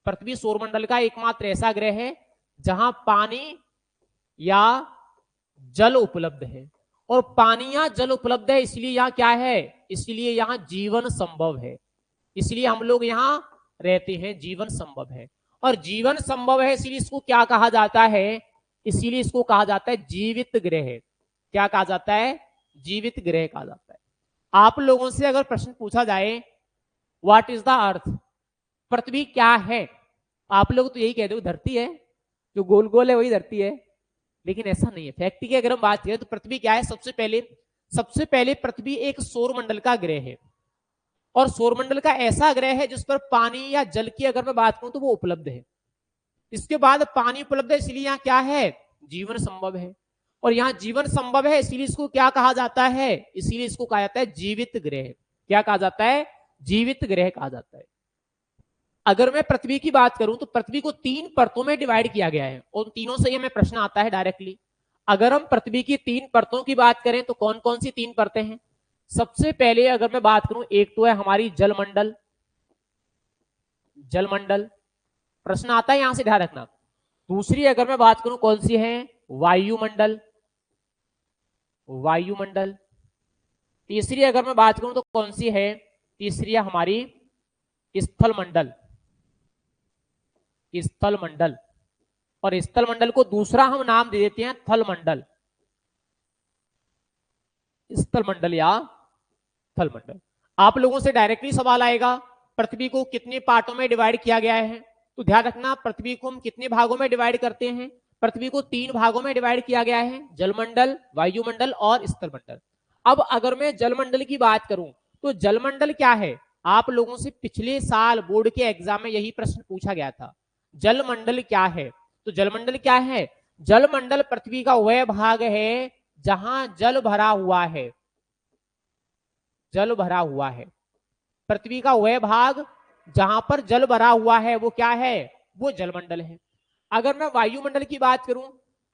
पृथ्वी सौरमंडल का एकमात्र ऐसा ग्रह है जहां पानी या जल उपलब्ध है, और पानी या जल उपलब्ध है इसलिए यहां क्या है, इसलिए यहां जीवन संभव है। इसलिए हम लोग यहां रहते हैं, जीवन संभव है। और जीवन संभव है इसलिए इसको क्या कहा जाता है, इसीलिए इसको कहा जाता है जीवित ग्रह। क्या कहा जाता है, जीवित ग्रह कहा जाता है। आप लोगों से अगर प्रश्न पूछा जाए व्हाट इज द अर्थ, पृथ्वी क्या है, आप लोग तो यही कह दो धरती है, जो गोल गोल है वही धरती है, लेकिन ऐसा नहीं है। फैक्ट की अगर हम बात करें तो पृथ्वी क्या है, सबसे पहले पृथ्वी एक सौरमंडल का ग्रह है, और सौरमंडल का ऐसा ग्रह है जिस पर पानी या जल की अगर मैं बात करूं तो वो उपलब्ध है। इसके बाद पानी उपलब्ध है इसलिए यहाँ क्या है, जीवन संभव है, और यहाँ जीवन संभव है इसलिए इसको क्या कहा जाता है, इसीलिए इसको कहा जाता है जीवित ग्रह। क्या कहा जाता है, जीवित ग्रह कहा जाता है। अगर मैं पृथ्वी की बात करूं तो पृथ्वी को 3 परतों में डिवाइड किया गया है, और तीनों से हमें प्रश्न आता है डायरेक्टली। अगर हम पृथ्वी की 3 परतों की बात करें तो कौन कौन सी 3 परतें हैं। सबसे पहले अगर मैं बात करूं, एक तो है हमारी जलमंडल, जलमंडल प्रश्न आता है, यहां से ध्यान रखना। दूसरी अगर मैं बात करूं कौन सी है, वायुमंडल, वायुमंडल। तीसरी अगर मैं बात करूं तो कौन सी है, तीसरी है हमारी स्थल मंडल, स्थल मंडल। और स्थल मंडल को दूसरा हम नाम दे देते हैं थल मंडल, स्थल मंडल या थल मंडल। आप लोगों से डायरेक्टली सवाल आएगा पृथ्वी को कितने पार्टों में डिवाइड किया गया है, तो ध्यान रखना पृथ्वी को हम कितने भागों में डिवाइड करते हैं, पृथ्वी को 3 भागों में डिवाइड किया गया है, जलमंडल, वायुमंडल और स्थल मंडल। अब अगर मैं जलमंडल की बात करूं तो जलमंडल क्या है, आप लोगों से पिछले साल बोर्ड के एग्जाम में यही प्रश्न पूछा गया था, जलमंडल क्या है। तो जलमंडल क्या है, जलमंडल पृथ्वी का वह भाग है जहां जल भरा हुआ है, जल भरा हुआ है। पृथ्वी का वह भाग जहां पर जल भरा हुआ है वो क्या है, वो जलमंडल है। अगर मैं वायुमंडल की बात करूं,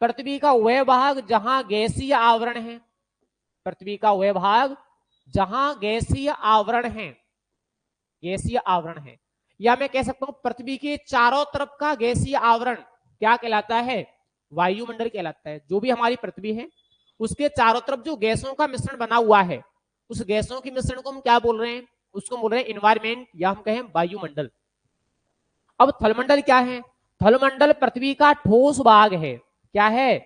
पृथ्वी का वह भाग जहां गैसीय आवरण है, पृथ्वी का वह भाग जहां गैसीय आवरण है, गैसीय आवरण है, या मैं कह सकता हूं पृथ्वी के चारों तरफ का गैसीय आवरण क्या कहलाता है, वायुमंडल कहलाता है। जो भी हमारी पृथ्वी है उसके चारों तरफ जो गैसों का मिश्रण बना हुआ है, उस गैसों के मिश्रण को हम क्या बोल रहे हैं, उसको बोल रहे हैं एनवायरमेंट, या हम कहें वायुमंडल। अब थलमंडल क्या है, थलमंडल पृथ्वी का ठोस भाग है। क्या है,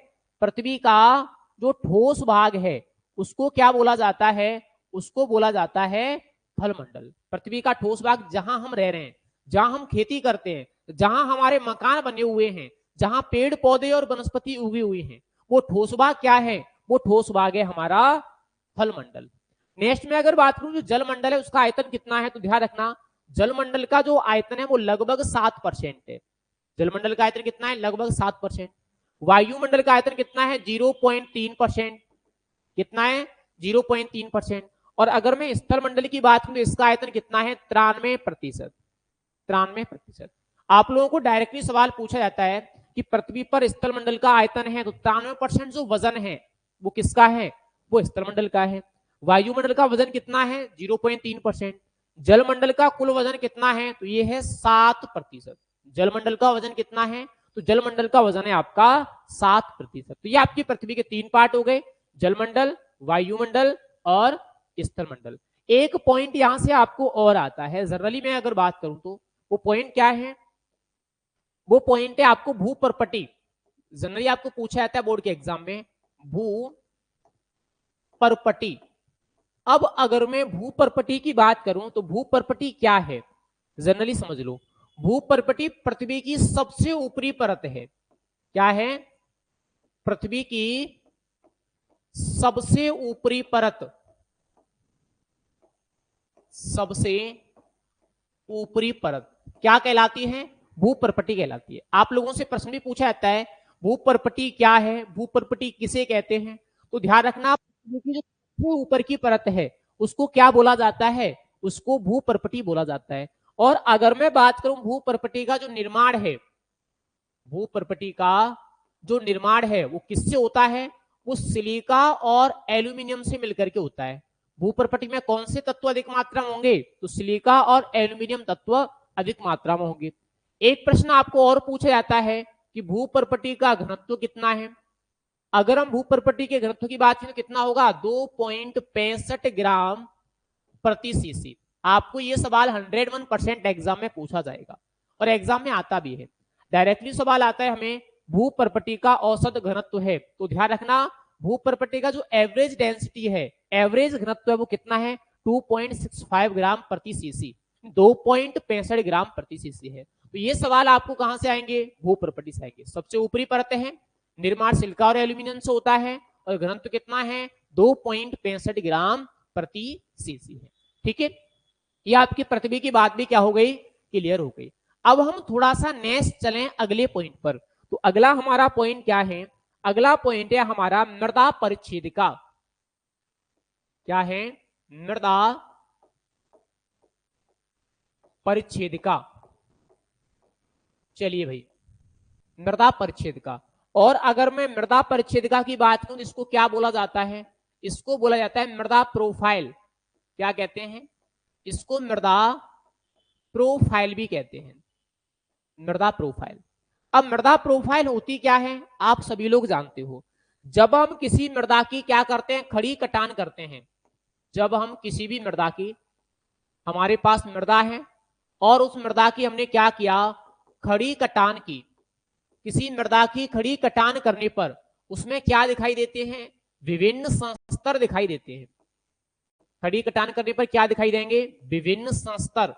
पृथ्वी का जो ठोस भाग है उसको क्या बोला जाता है, उसको बोला जाता है थलमंडल। पृथ्वी का ठोस भाग जहां हम रह रहे हैं, जहां हम खेती करते हैं, जहां हमारे मकान बने हुए हैं, जहां पेड़ पौधे और वनस्पति उगी हुई हैं, वो ठोस भाग क्या है, वो ठोस भाग है हमारा थलमंडल। नेक्स्ट में अगर बात करूं जो जलमंडल है उसका आयतन कितना है, तो ध्यान रखना जलमंडल का जो आयतन है वो लगभग 7% है। जलमंडल का आयतन कितना है, लगभग 7%। वायुमंडल का आयतन कितना है, 0.3%। कितना है, 0.3%। और अगर मैं स्थल मंडल की बात करूं तो इसका आयतन कितना है, 93%। 93%। आप लोगों को डायरेक्टली सवाल पूछा जाता है कि पृथ्वी पर स्थल मंडल का आयतन है तो 93% जो वजन है वो किसका है, वो स्थल मंडल का है। वायुमंडल का वजन कितना है, 0.3%। जलमंडल का कुल वजन कितना है, तो ये है 7%। जलमंडल का वजन कितना है, तो जलमंडल का वजन है आपका 7%। तो ये आपकी पृथ्वी के 3 पार्ट हो गए, जलमंडल, वायुमंडल और स्थल मंडल। एक पॉइंट यहां से आपको और आता है, जनरली मैं अगर बात करूं तो वो पॉइंट क्या है, वो पॉइंट है आपको भूपर्पटी। जनरली आपको पूछा जाता है बोर्ड के एग्जाम में भू परपटी। अब अगर मैं भू परपटी की बात करूं तो भू परपटी क्या है, जनरली समझ लो। भू परपटी पृथ्वी की सबसे ऊपरी परत है। क्या है? पृथ्वी की सबसे ऊपरी परत, सबसे ऊपरी परत क्या कहलाती है? भू परपटी कहलाती है। आप लोगों से प्रश्न भी पूछा जाता है भू परपटी क्या है, भू परपटी किसे कहते हैं? तो ध्यान रखना, पृथ्वी की जो ऊपर की परत है उसको क्या बोला जाता है? उसको भू परपटी बोला जाता है। और अगर मैं बात करूं भू परपटी का जो निर्माण है, भू परपटी का जो निर्माण है वो किससे होता है? वो सिलिका और एल्यूमिनियम से मिलकर के होता है। भू परपटी में कौन से तत्व अधिक मात्रा में होंगे? तो सिलिका और एल्यूमिनियम तत्व अधिक मात्रा में होंगे। एक प्रश्न आपको और पूछा जाता है कि भू परपटी का घनत्व कितना है? अगर हम भू परपटी के घनत्व की बात करें तो कितना होगा? 2.65 ग्राम प्रति सीसी। आपको यह सवाल 101% एग्जाम में पूछा जाएगा और एग्जाम में आता भी है। डायरेक्टली सवाल आता है हमें भू परपटी का औसत घनत्व है, तो ध्यान रखना भू परपटी का जो एवरेज डेंसिटी है, एवरेज घनत्व है वो कितना है? 2.65 ग्राम प्रति सीसी, 2.65 ग्राम प्रति सीसी है। तो ये सवाल आपको कहां से आएंगे? भू परपटी से आएंगे। सबसे ऊपरी परत है, निर्माण सिलिका और एल्यूमिनियम से होता है और घनत्व कितना है? 2.65 ग्राम प्रति सीसी है। ठीक है, ये आपकी पृथ्वी की बात भी क्या हो गई? क्लियर हो गई। अब हम थोड़ा सा नेक्स्ट चलें अगले पॉइंट पर। तो अगला हमारा पॉइंट क्या है? अगला पॉइंट है हमारा मृदा परिच्छेदिका। क्या है? मृदा परिच्छेदिका। चलिए भाई, मृदा परिच्छेदिका। और अगर मैं मृदा परिच्छेदिका की बात करूं इसको क्या बोला जाता है? इसको बोला जाता है मृदा प्रोफाइल। क्या कहते हैं? इसको मृदा प्रोफाइल भी कहते हैं, मृदा प्रोफाइल। अब मृदा प्रोफाइल होती क्या है आप सभी लोग जानते हो। जब हम किसी मृदा की क्या करते हैं? खड़ी कटान करते हैं। जब हम किसी भी मृदा की, हमारे पास मृदा है और उस मृदा की हमने क्या किया? खड़ी कटान की। किसी मृदा की खड़ी कटान करने पर उसमें क्या दिखाई देते हैं? विभिन्न संस्तर दिखाई देते हैं। खड़ी कटान करने पर क्या दिखाई देंगे? विभिन्न संस्तर,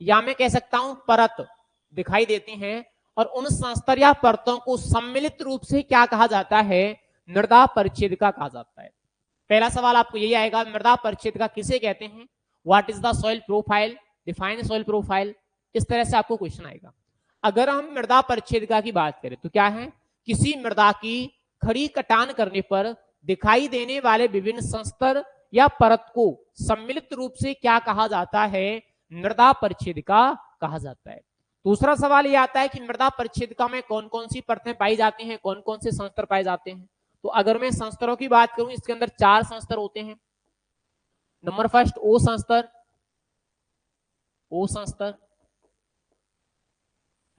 या मैं कह सकता हूं परत दिखाई देती हैं। और उन संस्तर या परतों को सम्मिलित रूप से क्या कहा जाता है? मृदा परिच्छेदिका कहा जाता है। पहला सवाल आपको यही आएगा, मृदा परिच्छेदिका किसे कहते हैं? What is the soil profile? Define soil profile. इस तरह से आपको क्वेश्चन आएगा। अगर हम मृदा परिच्छेदिका की बात करें तो क्या है? किसी मृदा की खड़ी कटान करने पर दिखाई देने वाले विभिन्न संस्तर या परत को सम्मिलित रूप से क्या कहा जाता है? मृदा परिच्छेदिका कहा जाता है। दूसरा सवाल यह आता है कि मृदा परिच्छेदिका में कौन कौन सी परतें पाई जाती हैं, कौन कौन से संस्तर पाए जाते हैं? तो अगर मैं संस्तरों की बात करूं इसके अंदर 4 संस्तर होते हैं। नंबर फर्स्ट ओ संस्तर, ओ संस्तर।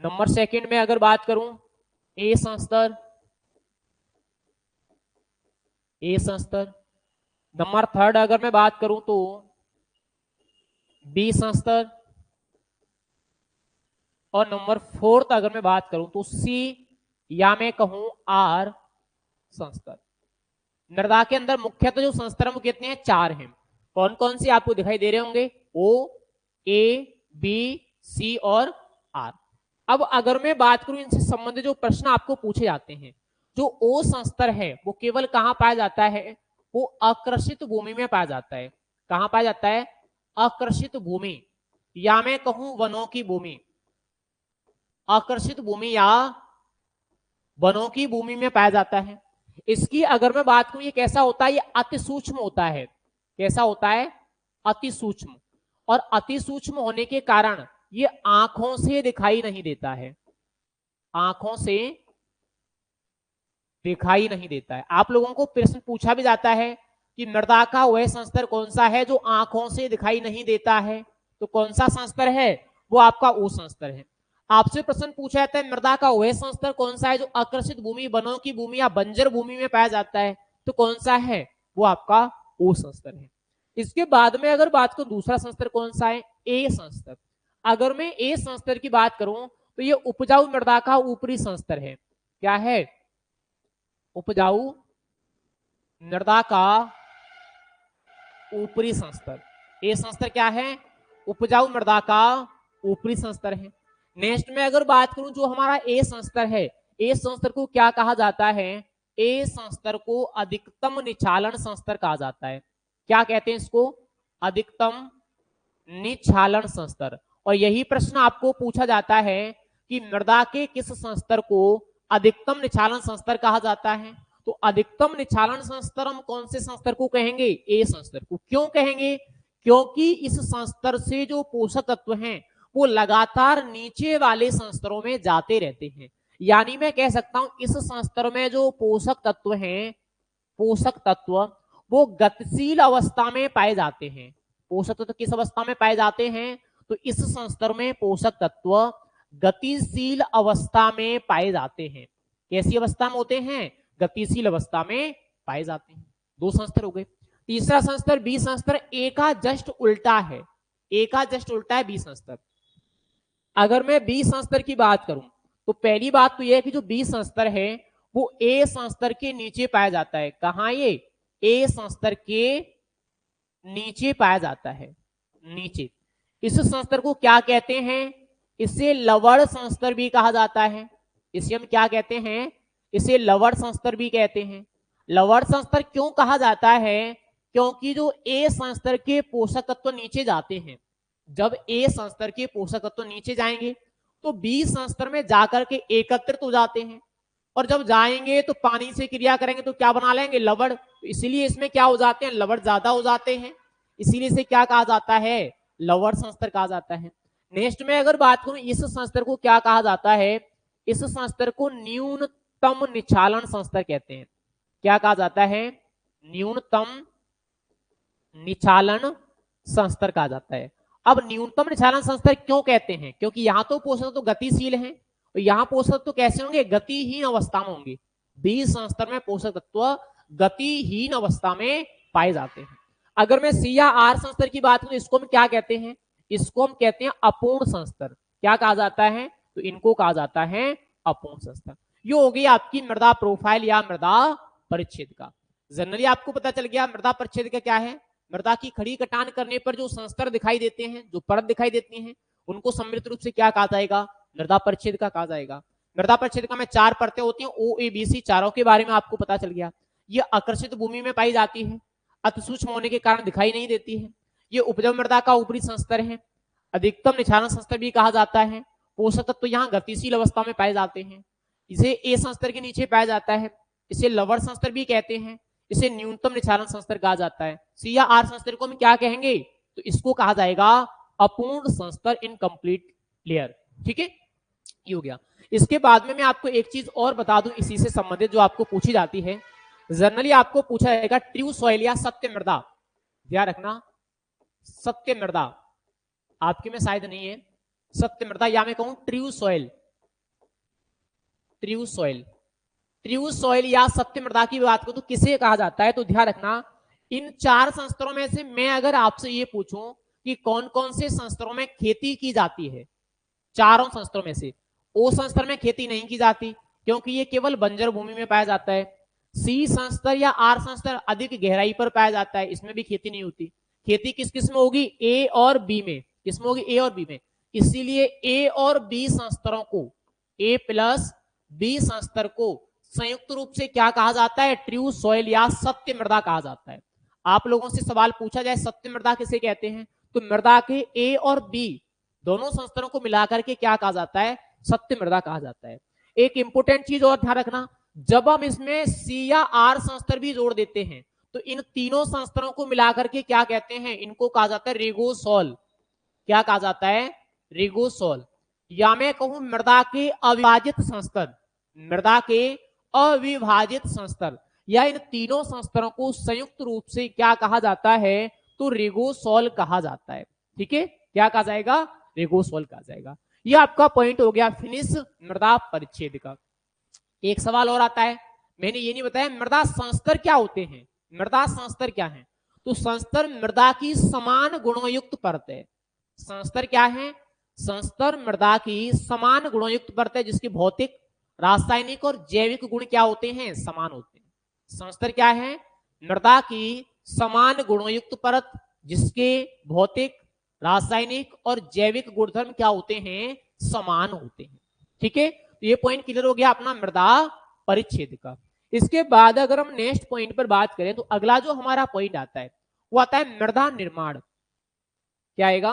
नंबर सेकंड में अगर बात करूं ए संस्तर, ए संस्तर। नंबर थर्ड अगर मैं बात करूं तो बी संस्तर। और नंबर फोर्थ अगर मैं बात करूं तो सी या मैं कहूं आर संस्तर। मृदा के अंदर मुख्यतः जो संस्तर वो कितने हैं? 4 हैं। कौन कौन से आपको दिखाई दे रहे होंगे? ओ, ए, बी, सी और आर। अब अगर मैं बात करूं इनसे संबंधित जो प्रश्न आपको पूछे जाते हैं, जो ओ संस्तर है वो केवल कहां पाया जाता है? वो आकृषित भूमि में पाया जाता है। कहां पाया जाता है? आकृषित भूमि, या मैं कहूं वनों की भूमि। आकर्षित भूमि या वनों की भूमि में पाया जाता है। इसकी अगर मैं बात करूं ये कैसा होता है? ये अति सूक्ष्म होता है। कैसा होता है? अति सूक्ष्म। और अति सूक्ष्म होने के कारण ये आंखों से दिखाई नहीं देता है, आंखों से दिखाई नहीं देता है। आप लोगों को प्रश्न पूछा भी जाता है कि मृदा का वह संस्तर कौन सा है जो आंखों से दिखाई नहीं देता है? तो कौन सा संस्तर है? वो आपका ओ संस्तर है। आपसे प्रश्न पूछा जाता है मृदा का वह संस्तर कौन सा है जो आकर्षित भूमि, वनों की भूमि या बंजर भूमि में पाया जाता है? तो कौन सा है? वो आपका ओ संस्तर है। इसके बाद में अगर बात करूं दूसरा संस्तर कौन सा है? ए संस्तर। अगर मैं ए संस्तर की बात करूं तो ये उपजाऊ मृदा का ऊपरी संस्तर है। क्या है? उपजाऊ मृदा का ऊपरी संस्तर। ए संस्तर क्या है? उपजाऊ मृदा का ऊपरी संस्तर है। नेक्स्ट में अगर बात करूं जो हमारा ए संस्तर है, ए संस्तर को क्या कहा जाता है? ए संस्तर को अधिकतम निछालन संस्तर कहा जाता है। क्या कहते हैं इसको? अधिकतम निछालन संस्तर। और यही प्रश्न आपको पूछा जाता है कि मृदा के किस संस्तर को अधिकतम निछालन संस्तर कहा जाता है? तो अधिकतम निछालन संस्तर हम कौन से संस्तर को कहेंगे? ए संस्तर को। क्यों कहेंगे? क्योंकि इस संस्तर से जो पोषक तत्व हैं वो लगातार नीचे वाले संस्तरों में जाते रहते हैं। यानी मैं कह सकता हूं इस संस्तर में जो पोषक तत्व हैं, पोषक तत्व वो गतिशील अवस्था में पाए जाते हैं। पोषक तत्व किस अवस्था में पाए जाते हैं? तो इस संस्तर में पोषक तत्व गतिशील अवस्था में पाए जाते हैं। कैसी अवस्था में होते हैं? गतिशील अवस्था में पाए जाते हैं। दो संस्तर हो गए। तीसरा संस्तर बी संस्तर, ए का जस्ट उल्टा है। ए का जस्ट उल्टा है बी संस्तर। अगर मैं बी संस्तर की बात करूं तो पहली बात तो यह है कि जो बी संस्तर है वो ए संस्तर के नीचे पाया जाता है। कहां? ये ए संस्तर के नीचे पाया जाता है, नीचे। इस संस्तर को क्या कहते हैं? इसे लवण संस्तर भी कहा जाता है। इसे हम क्या कहते हैं? इसे लवण संस्तर भी कहते हैं। लवण संस्तर क्यों कहा जाता है? क्योंकि जो ए संस्तर के पोषक तत्व नीचे जाते हैं, जब ए संस्तर के पोषक तत्व नीचे जाएंगे तो बी संस्तर में जाकर के एकत्रित हो जाते हैं, और जब जाएंगे तो पानी से क्रिया करेंगे तो क्या बना लेंगे? लवण। तो इसीलिए इसमें क्या हो जाते हैं? लवण ज्यादा हो जाते हैं। इसीलिए इसे क्या कहा जाता है? लवण संस्तर कहा जाता है। नेक्स्ट में अगर बात करूं इस संस्तर को क्या कहा जाता है? इस संस्तर को न्यूनतम निछालन संस्तर कहते हैं। क्या कहा जाता है? न्यूनतम निछालन संस्तर कहा जाता है। अब न्यूनतम निछालन संस्तर क्यों कहते हैं? क्योंकि यहां तो पोषक तो गतिशील हैं, तो यहां पोषक तो कैसे होंगे? गतिहीन अवस्था में होंगे। बी संस्तर में पोषक तत्व गतिहीन अवस्था में पाए जाते हैं। अगर मैं सी या आर संस्तर की बात करूं इसको हम क्या कहते हैं? इसको हम कहते हैं अपूर्ण संस्तर। क्या कहा जाता है? तो इनको कहा जाता है अपूर्ण संस्तर। ये हो गई आपकी मृदा प्रोफाइल या मृदा परिच्छेद का। जनरली आपको पता चल गया मृदा परिच्छेद का क्या है। मृदा की खड़ी कटान करने पर जो संस्तर दिखाई देते हैं, जो परत दिखाई देती हैं, उनको सम्मिलित रूप से क्या कहा जाएगा? मृदा परिच्छेद का कहा जाएगा। मृदा परिच्छेद का में 4 परतें होती हैं, ओ ए बी सी, चारों के बारे में आपको पता चल गया। ये आकर्षित भूमि में पाई जाती है, अति सूक्ष्म होने के कारण दिखाई नहीं देती है। ये उपजाऊ मृदा का ऊपरी संस्तर है। अधिकतम निछालन संस्तर भी कहा जाता है। पोषक तत्व यहाँ गतिशील अवस्था में पाए जाते हैं। इसे ए संस्तर के नीचे पाया जाता है। इसे लवण संस्तर भी कहते हैं। इसे न्यूनतम निछालन संस्तर कहा जाता है। सी या आर संस्तर को हम क्या कहेंगे? तो इसको कहा जाएगा अपूर्ण संस्तर, इनकम्प्लीट लेयर। ठीक है, ये हो गया। इसके बाद में मैं आपको एक चीज और बता दूं इसी से संबंधित जो आपको पूछी जाती है। जनरली आपको पूछा जाएगा ट्रू सॉइल या सत्य मृदा। ध्यान रखना, सत्य मृदा आपके में शायद नहीं है। सत्य मृदा या मैं कहूं true soil, true soil, true soil या सत्य मृदा की बात करूं तो किसे कहा जाता है? तो ध्यान रखना, इन 4 संस्तरों में से मैं अगर आपसे ये पूछूं कि कौन कौन से संस्तरों में खेती की जाती है, चारों संस्तरों में से ओ संस्तर में खेती नहीं की जाती क्योंकि ये केवल बंजर भूमि में पाया जाता है। सी संस्तर या आर संस्तर अधिक गहराई पर पाया जाता है, इसमें भी खेती नहीं होती। खेती किस किस में होगी? ए और बी में। किसमें होगी? ए और बी में। इसीलिए ए और बी संस्तरों को, ए प्लस बी संस्तर को संयुक्त रूप से क्या कहा जाता है? ट्रू सॉइल या सत्य मृदा कहा जाता है। आप लोगों से सवाल पूछा जाए सत्य मृदा किसे कहते हैं, तो मृदा के ए और बी दोनों संस्तरों को मिलाकर के क्या कहा जाता है? सत्य मृदा कहा जाता है। एक इंपोर्टेंट चीज और ध्यान रखना, जब हम इसमें सी या आर संस्तर भी जोड़ देते हैं तो इन तीनों संस्तरों को मिलाकर के क्या कहते हैं? इनको कहा जाता है रेगोसॉल। क्या कहा जाता है? रेगोसॉल। या मैं कहूं मृदा के अविभाजित संस्तर, मृदा के अविभाजित संस्तर, या इन तीनों संस्तरों को संयुक्त रूप से क्या कहा जाता है? तो रेगोसॉल कहा जाता है। ठीक है, क्या कहा जाएगा? रेगोसॉल कहा जाएगा। यह आपका पॉइंट हो गया फिनिश मृदा परिच्छेद का। एक सवाल और आता है, मैंने ये नहीं बताया मृदा संस्तर क्या होते हैं। मृदा संस्तर क्या है? तो संस्तर मृदा की समान गुणोयुक्त परत है। संस्तर क्या है? संस्तर मृदा की समान गुणोयुक्त परत है जिसकी भौतिक रासायनिक और जैविक गुण क्या होते हैं, समान होते हैं। समस्तर क्या है, मृदा की समान गुणयुक्त परत जिसके भौतिक, रासायनिक और जैविक गुणधर्म क्या होते हैं, समान होते हैं। ठीक है, तो ये पॉइंट क्लियर हो गया अपना मृदा परिच्छेद का। इसके बाद अगर हम नेक्स्ट पॉइंट पर बात करें तो अगला जो हमारा पॉइंट आता है वो आता है मृदा निर्माण। क्या आएगा,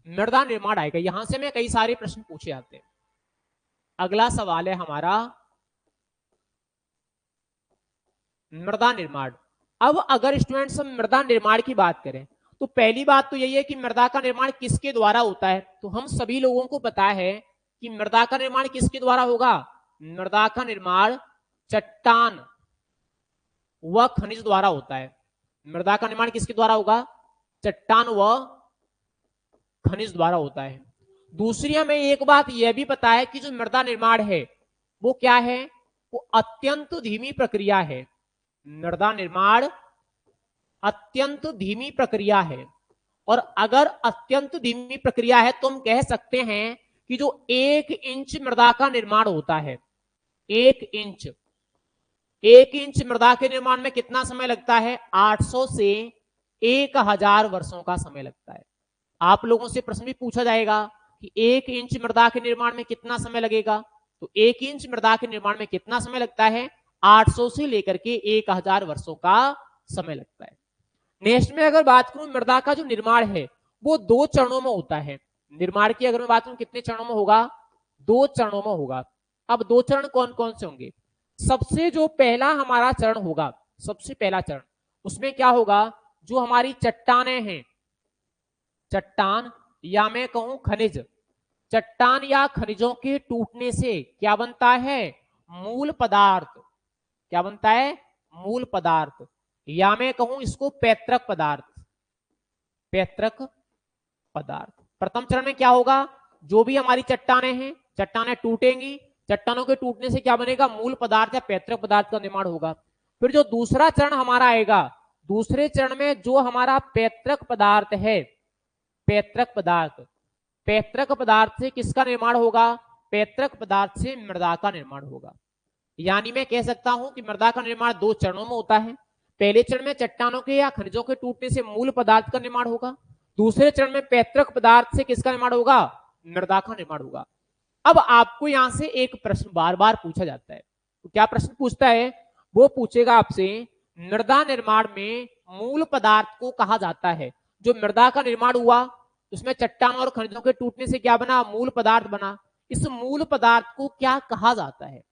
मृदा निर्माण आएगा। यहां से मैं कई सारे प्रश्न पूछे जाते हैं। अगला सवाल है हमारा मृदा निर्माण। अब अगर स्टूडेंट्स हम मृदा निर्माण की बात करें तो पहली बात तो यही है कि मृदा का निर्माण किसके द्वारा होता है। तो हम सभी लोगों को पता है कि मृदा का निर्माण किसके द्वारा होगा, मृदा का निर्माण चट्टान व खनिज द्वारा होता है। मृदा का निर्माण किसके द्वारा होगा, चट्टान व खनिज द्वारा होता है। दूसरी हमें एक बात यह भी पता है कि जो मृदा निर्माण है वो क्या है, वो अत्यंत धीमी प्रक्रिया है। मृदा निर्माण अत्यंत धीमी प्रक्रिया है। और अगर अत्यंत धीमी प्रक्रिया है तो हम कह सकते हैं कि जो 1 इंच मृदा का निर्माण होता है, 1 इंच मृदा के निर्माण में कितना समय लगता है, 800 से 1000 वर्षों का समय लगता है। आप लोगों से प्रश्न भी पूछा जाएगा कि 1 इंच मृदा के निर्माण में कितना समय लगेगा, तो 1 इंच मृदा के निर्माण में कितना समय लगता है, 800 से लेकर के 1000 वर्षों का समय लगता है। नेक्स्ट में अगर बात करूं मृदा का जो निर्माण है वो 2 चरणों में होता है। निर्माण की अगर मैं बात करूं कितने चरणों में होगा, 2 चरणों में होगा। अब 2 चरण कौन कौन से होंगे, सबसे जो पहला हमारा चरण होगा, सबसे पहला चरण उसमें क्या होगा, जो हमारी चट्टानें हैं, चट्टान या मैं कहूं खनिज, चट्टान या खनिजों के टूटने से क्या बनता है, मूल पदार्थ। क्या बनता है, मूल पदार्थ, या मैं कहूं इसको पैतृक पदार्थ। पैतृक पदार्थ प्रथम चरण में क्या होगा, जो भी हमारी चट्टानें हैं, चट्टानें टूटेंगी, चट्टानों के टूटने से क्या बनेगा, मूल पदार्थ या पैतृक पदार्थ का निर्माण होगा। फिर जो दूसरा चरण हमारा आएगा, दूसरे चरण में जो हमारा पैतृक पदार्थ है, पैतृक पदार्थ, पैतृक पदार्थ से किसका निर्माण होगा, पैतृक पदार्थ से मृदा का निर्माण होगा। यानी मैं कह सकता हूं कि मृदा का निर्माण 2 चरणों में होता है। पहले चरण में चट्टानों के या खनिजों के टूटने से मूल पदार्थ का निर्माण होगा, दूसरे चरण में पैतृक पदार्थ से किसका निर्माण होगा, मृदा का निर्माण होगा। अब आपको यहां से एक प्रश्न बार बार पूछा जाता है, तो क्या प्रश्न पूछता है, वो पूछेगा आपसे मृदा निर्माण में मूल पदार्थ को कहा जाता है। जो मृदा का निर्माण हुआ उसमें चट्टान और खनिजों के टूटने से क्या बना, मूल पदार्थ बना, इस मूल पदार्थ को क्या कहा जाता है।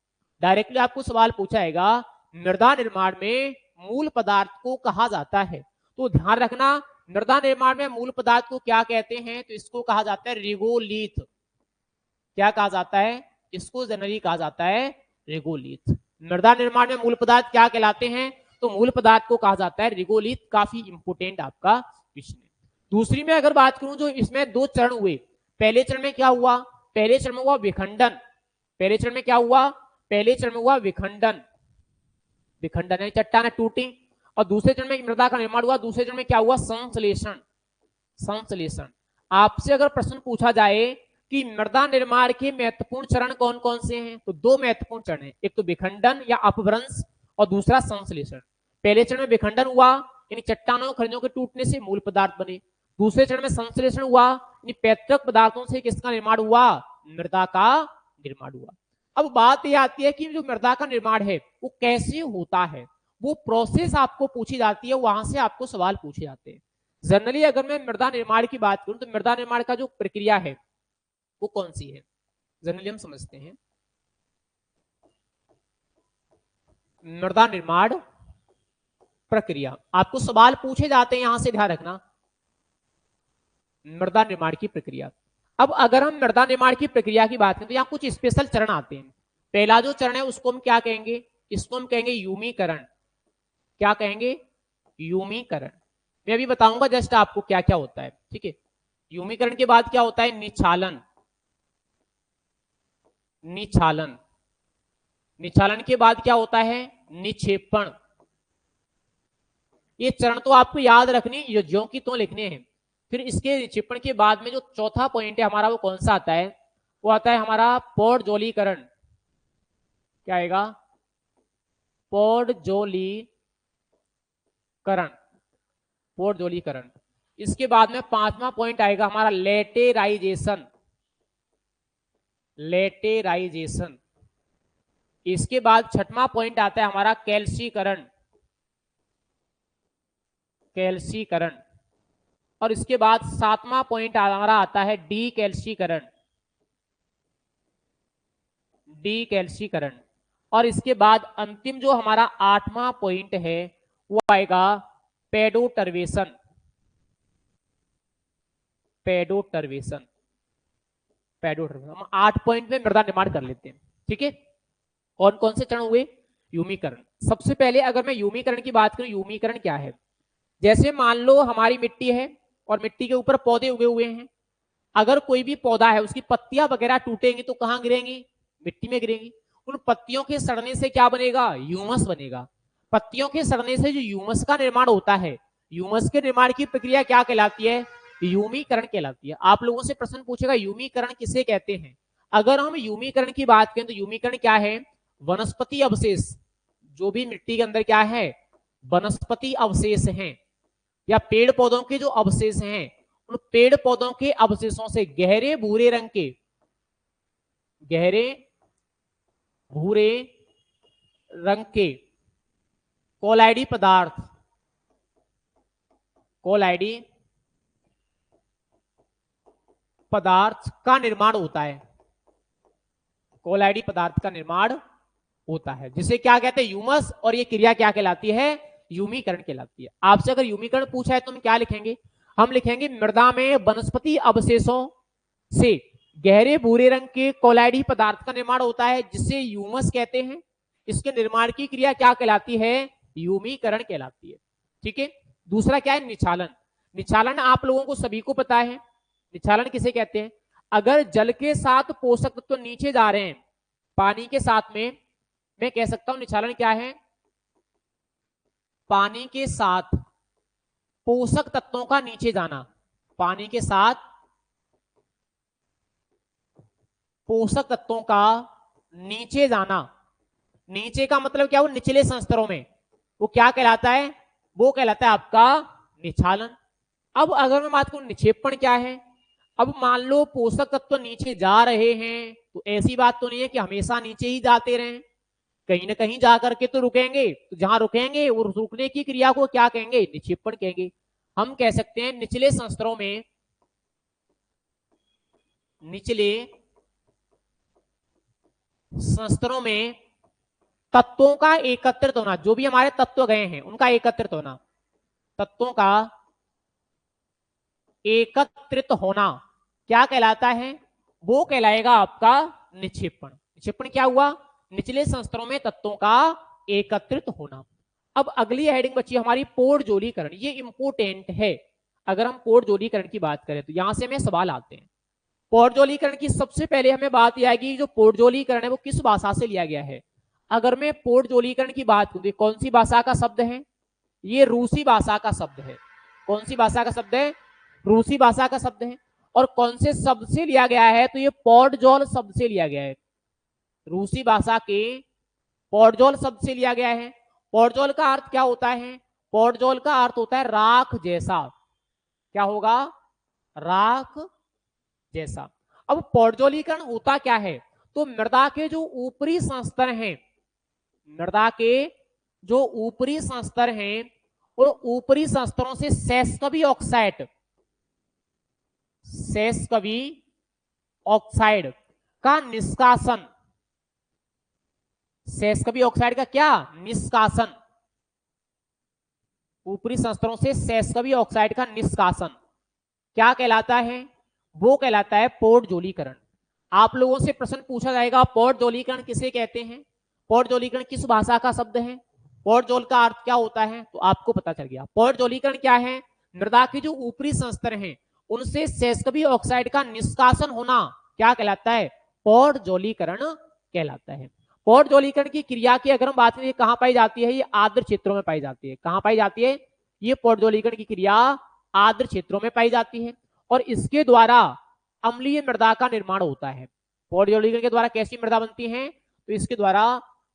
डायरेक्टली आपको सवाल पूछा जाएगा मृदा निर्माण में मूल पदार्थ को कहा जाता है, तो ध्यान रखना मृदा निर्माण में मूल पदार्थ को क्या कहते हैं, तो इसको कहा जाता है रिगोलिथ। क्या कहा जाता है, इसको जनरली कहा जाता है रिगोलिथ। मृदा निर्माण में मूल पदार्थ क्या कहलाते हैं, तो मूल पदार्थ को कहा जाता है रिगोलिथ। काफी इंपोर्टेंट आपका क्वेश्चन है। दूसरी में अगर बात करूं, जो इसमें 2 चरण हुए, पहले चरण में क्या हुआ, पहले चरण में हुआ विखंडन। पहले चरण में क्या हुआ, पहले चरण में हुआ विखंडन, विखंडन है चट्टानें टूटी। और दूसरे चरण में मृदा का निर्माण हुआ, दूसरे चरण में क्या हुआ, संश्लेषण। संश्लेषण। आपसे अगर प्रश्न पूछा जाए कि मृदा निर्माण के महत्वपूर्ण चरण कौन कौन से हैं, तो 2 महत्वपूर्ण चरण हैं, एक तो विखंडन या अपभ्रंश और दूसरा संश्लेषण। पहले चरण में विखंडन हुआ, यानी चट्टानों खनिजों के टूटने से मूल पदार्थ बने। दूसरे चरण में संश्लेषण हुआ, यानी पैतृक पदार्थों से किसका निर्माण हुआ, मृदा का निर्माण हुआ। अब बात यह आती है कि जो मृदा का निर्माण है वो कैसे होता है, वो प्रोसेस आपको पूछी जाती है, वहां से आपको सवाल पूछे जाते हैं। जनरली अगर मैं मृदा निर्माण की बात करूं तो मृदा निर्माण का जो प्रक्रिया है वो कौन सी है, जनरली हम समझते हैं मृदा निर्माण प्रक्रिया। आपको सवाल पूछे जाते हैं, यहां से ध्यान रखना मृदा निर्माण की प्रक्रिया। अब अगर हम मृदा निर्माण की प्रक्रिया की बात करें तो यहाँ कुछ स्पेशल चरण आते हैं। पहला जो चरण है उसको हम क्या कहेंगे, इसको हम कहेंगे यूमीकरण। क्या कहेंगे, यूमीकरण। मैं अभी बताऊंगा जस्ट आपको क्या क्या होता है, ठीक है। यूमीकरण के बाद क्या होता है, निछालन। निछालन। निछालन के बाद क्या होता है, निक्षेपण। ये चरण तो आपको याद रखनी, ज्यों की तो लिखने हैं। फिर इसके निक्षेपण के बाद में जो चौथा पॉइंट है हमारा वो कौन सा आता है, वो आता है हमारा पौधजलीकरण। क्या आएगा? पौडजोलीकरण, पौडजोलीकरण। इसके बाद में पांचवा पॉइंट आएगा हमारा लेटेराइजेशन, लेटेराइजेशन। इसके बाद छठवां पॉइंट आता है हमारा कैल्सीकरण, कैल्सीकरण। और इसके बाद सातवां पॉइंट हमारा आता है डीकैल्सीकरण, डीकैल्सीकरण। और इसके बाद अंतिम जो हमारा आठवां पॉइंट है वो आएगा पेडोटर्वेशन, पेडोटर्वेशन, पेडोटर्वेशन। हम 8 पॉइंट में मृदा निर्माण कर लेते हैं, ठीक है। कौन कौन से चरण हुए? यूमीकरण। सबसे पहले अगर मैं यूमीकरण की बात करूं, यूमीकरण क्या है? जैसे मान लो हमारी मिट्टी है और मिट्टी के ऊपर पौधे उगे हुए हैं। अगर कोई भी पौधा है उसकी पत्तियां वगैरह टूटेंगी तो कहां गिरेंगी? मिट्टी में गिरेंगी। उन पत्तियों के सड़ने से क्या बनेगा? ह्यूमस बनेगा। पत्तियों के सड़ने से जो ह्यूमस का निर्माण होता है, ह्यूमस के निर्माण की प्रक्रिया क्या कहलाती है? यूमीकरण कहलाती है। आप लोगों से प्रश्न पूछेगा यूमीकरण किसे कहते हैं? अगर हम यूमीकरण की बात करें तो यूमीकरण क्या है? वनस्पति अवशेष, जो भी मिट्टी के अंदर क्या है, वनस्पति अवशेष हैं या पेड़ पौधों के जो अवशेष हैं, उन पेड़ पौधों के अवशेषों से गहरे भूरे रंग के, गहरे भूरे रंग के कोलाइडी पदार्थ, कोलाइडी पदार्थ का निर्माण होता है, कोलाइडी पदार्थ का निर्माण होता है, जिसे क्या कहते हैं? ह्यूमस। और ये क्रिया क्या कहलाती है? यूमीकरण कहलाती है। आपसे अगर यूमीकरण पूछा है तो हम क्या लिखेंगे? हम लिखेंगे मृदा में वनस्पति अवशेषों से गहरे भूरे रंग के कोलाइडी पदार्थ का निर्माण होता है, जिसे ह्यूमस कहते हैं। इसके निर्माण की क्रिया क्या कहलाती है? यूमीकरण कहलाती है, ठीक है। दूसरा क्या है? निछालन। निछालन आप लोगों को सभी को पता है। निछालन किसे कहते हैं? अगर जल के साथ पोषक तत्व नीचे जा रहे हैं, पानी के साथ में, मैं कह सकता हूं निछालन क्या है? पानी के साथ पोषक तत्वों का नीचे जाना, पानी के साथ पोषक तत्वों का नीचे जाना। नीचे का मतलब क्या? वो निचले संस्तरों में, वो क्या कहलाता है? वो कहलाता है आपका निछालन। अब अगर मैं बात करूं निक्षेपण क्या है? अब मान लो पोषक तत्व नीचे जा रहे हैं तो ऐसी बात तो नहीं है कि हमेशा नीचे ही जाते रहें, कहीं ना कहीं जाकर के तो रुकेंगे। तो जहां रुकेंगे वो रुकने की क्रिया को क्या कहेंगे? निक्षेपण कहेंगे। हम कह सकते हैं निचले संस्तरों में, निचले संस्तरों में तत्वों का एकत्रित होना, जो भी हमारे तत्व गए हैं उनका एकत्रित होना, तत्वों का एकत्रित होना क्या कहलाता है? वो कहलाएगा आपका निक्षेपण। निक्षेपण क्या हुआ? निचले संस्तरों में तत्वों का एकत्रित होना। अब अगली हेडिंग बची हमारी पौडजोलीकरण। ये इंपोर्टेंट है। अगर हम पौडजोलीकरण की बात करें तो यहां से हमें सवाल आते हैं। पौडजोलीकरण की सबसे पहले हमें बात यह आएगी जो पौडजोलीकरण है वो किस भाषा से लिया गया है। अगर मैं पौडजोलीकरण की बात करूं तो कौन सी भाषा का शब्द है? ये रूसी भाषा का शब्द है। कौन सी भाषा का शब्द है? रूसी भाषा का शब्द है। और कौन से शब्द से लिया गया है? तो ये पौडजोल शब्द से लिया गया है। रूसी भाषा के पौडजोल शब्द से लिया गया है। पौडजोल का अर्थ क्या होता है? पौडजोल का अर्थ होता है राख जैसा। क्या होगा? राख जैसा। अब पौडजोलीकरण होता क्या है? तो मृदा के जो ऊपरी संस्तर हैं, मृदा के जो ऊपरी संस्तर हैं, और ऊपरी संस्तरों से सेस्कवी ऑक्साइड, सेस्कवी ऑक्साइड का निष्कासन, सेस्कवी ऑक्साइड का क्या? निष्कासन। ऊपरी संस्तरों से सेस्कवी ऑक्साइड का निष्कासन क्या कहलाता है? वो कहलाता है पौडजोलीकरण। आप लोगों से प्रश्न पूछा जाएगा पौडजोलीकरण किसे कहते हैं? पौडजोलीकरण किस भाषा का शब्द है? पौडजोल का अर्थ क्या होता है? तो आपको पता चल गया। पौडजोलीकरण क्या है? मृदा के जो ऊपरी संस्तर हैं उनसे सेस्कवी ऑक्साइड का निष्कासन होना क्या कहलाता है? पौडजोलीकरण कहलाता है। पौडजोलीकरण की क्रिया की अगर हम बात करें कहां पाई जाती है? ये आर्द्र क्षेत्रों में पाई जाती है। कहां पाई जाती है? ये पौडजोलीकरण की क्रिया आर्द्र क्षेत्रों में पाई जाती है और इसके द्वारा अम्लीय मृदा का निर्माण होता है। पौडजोलीकरण के द्वारा कैसी मृदा बनती है? तो इसके द्वारा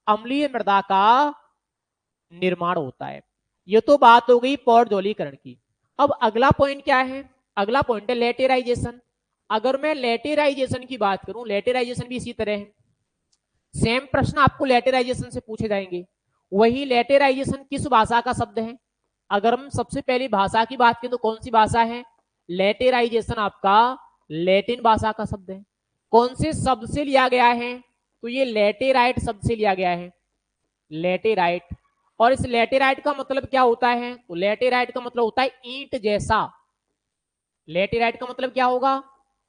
अम्लीय मृदा का निर्माण होता है। ये तो बात हो गई पौधजलीकरण की। अब अगला पॉइंट क्या है? अगला पॉइंट है लेटेराइजेशन। अगर मैं लेटेराइजेशन की बात करूं, लेटेराइजेशन भी इसी तरह है। सेम प्रश्न आपको लेटेराइजेशन से पूछे जाएंगे। वही लेटेराइजेशन किस भाषा का शब्द है? अगर हम सबसे पहली भाषा की बात करें तो कौन सी भाषा है? लेटेराइजेशन आपका लैटिन भाषा का शब्द है। कौन से शब्द से लिया गया है? तो ये लेटेराइट शब्द से लिया गया है, लेटेराइट। और इस लेटेराइट का मतलब क्या होता है? तो लेटेराइट का मतलब होता है ईंट जैसा। लेटेराइट का मतलब क्या होगा?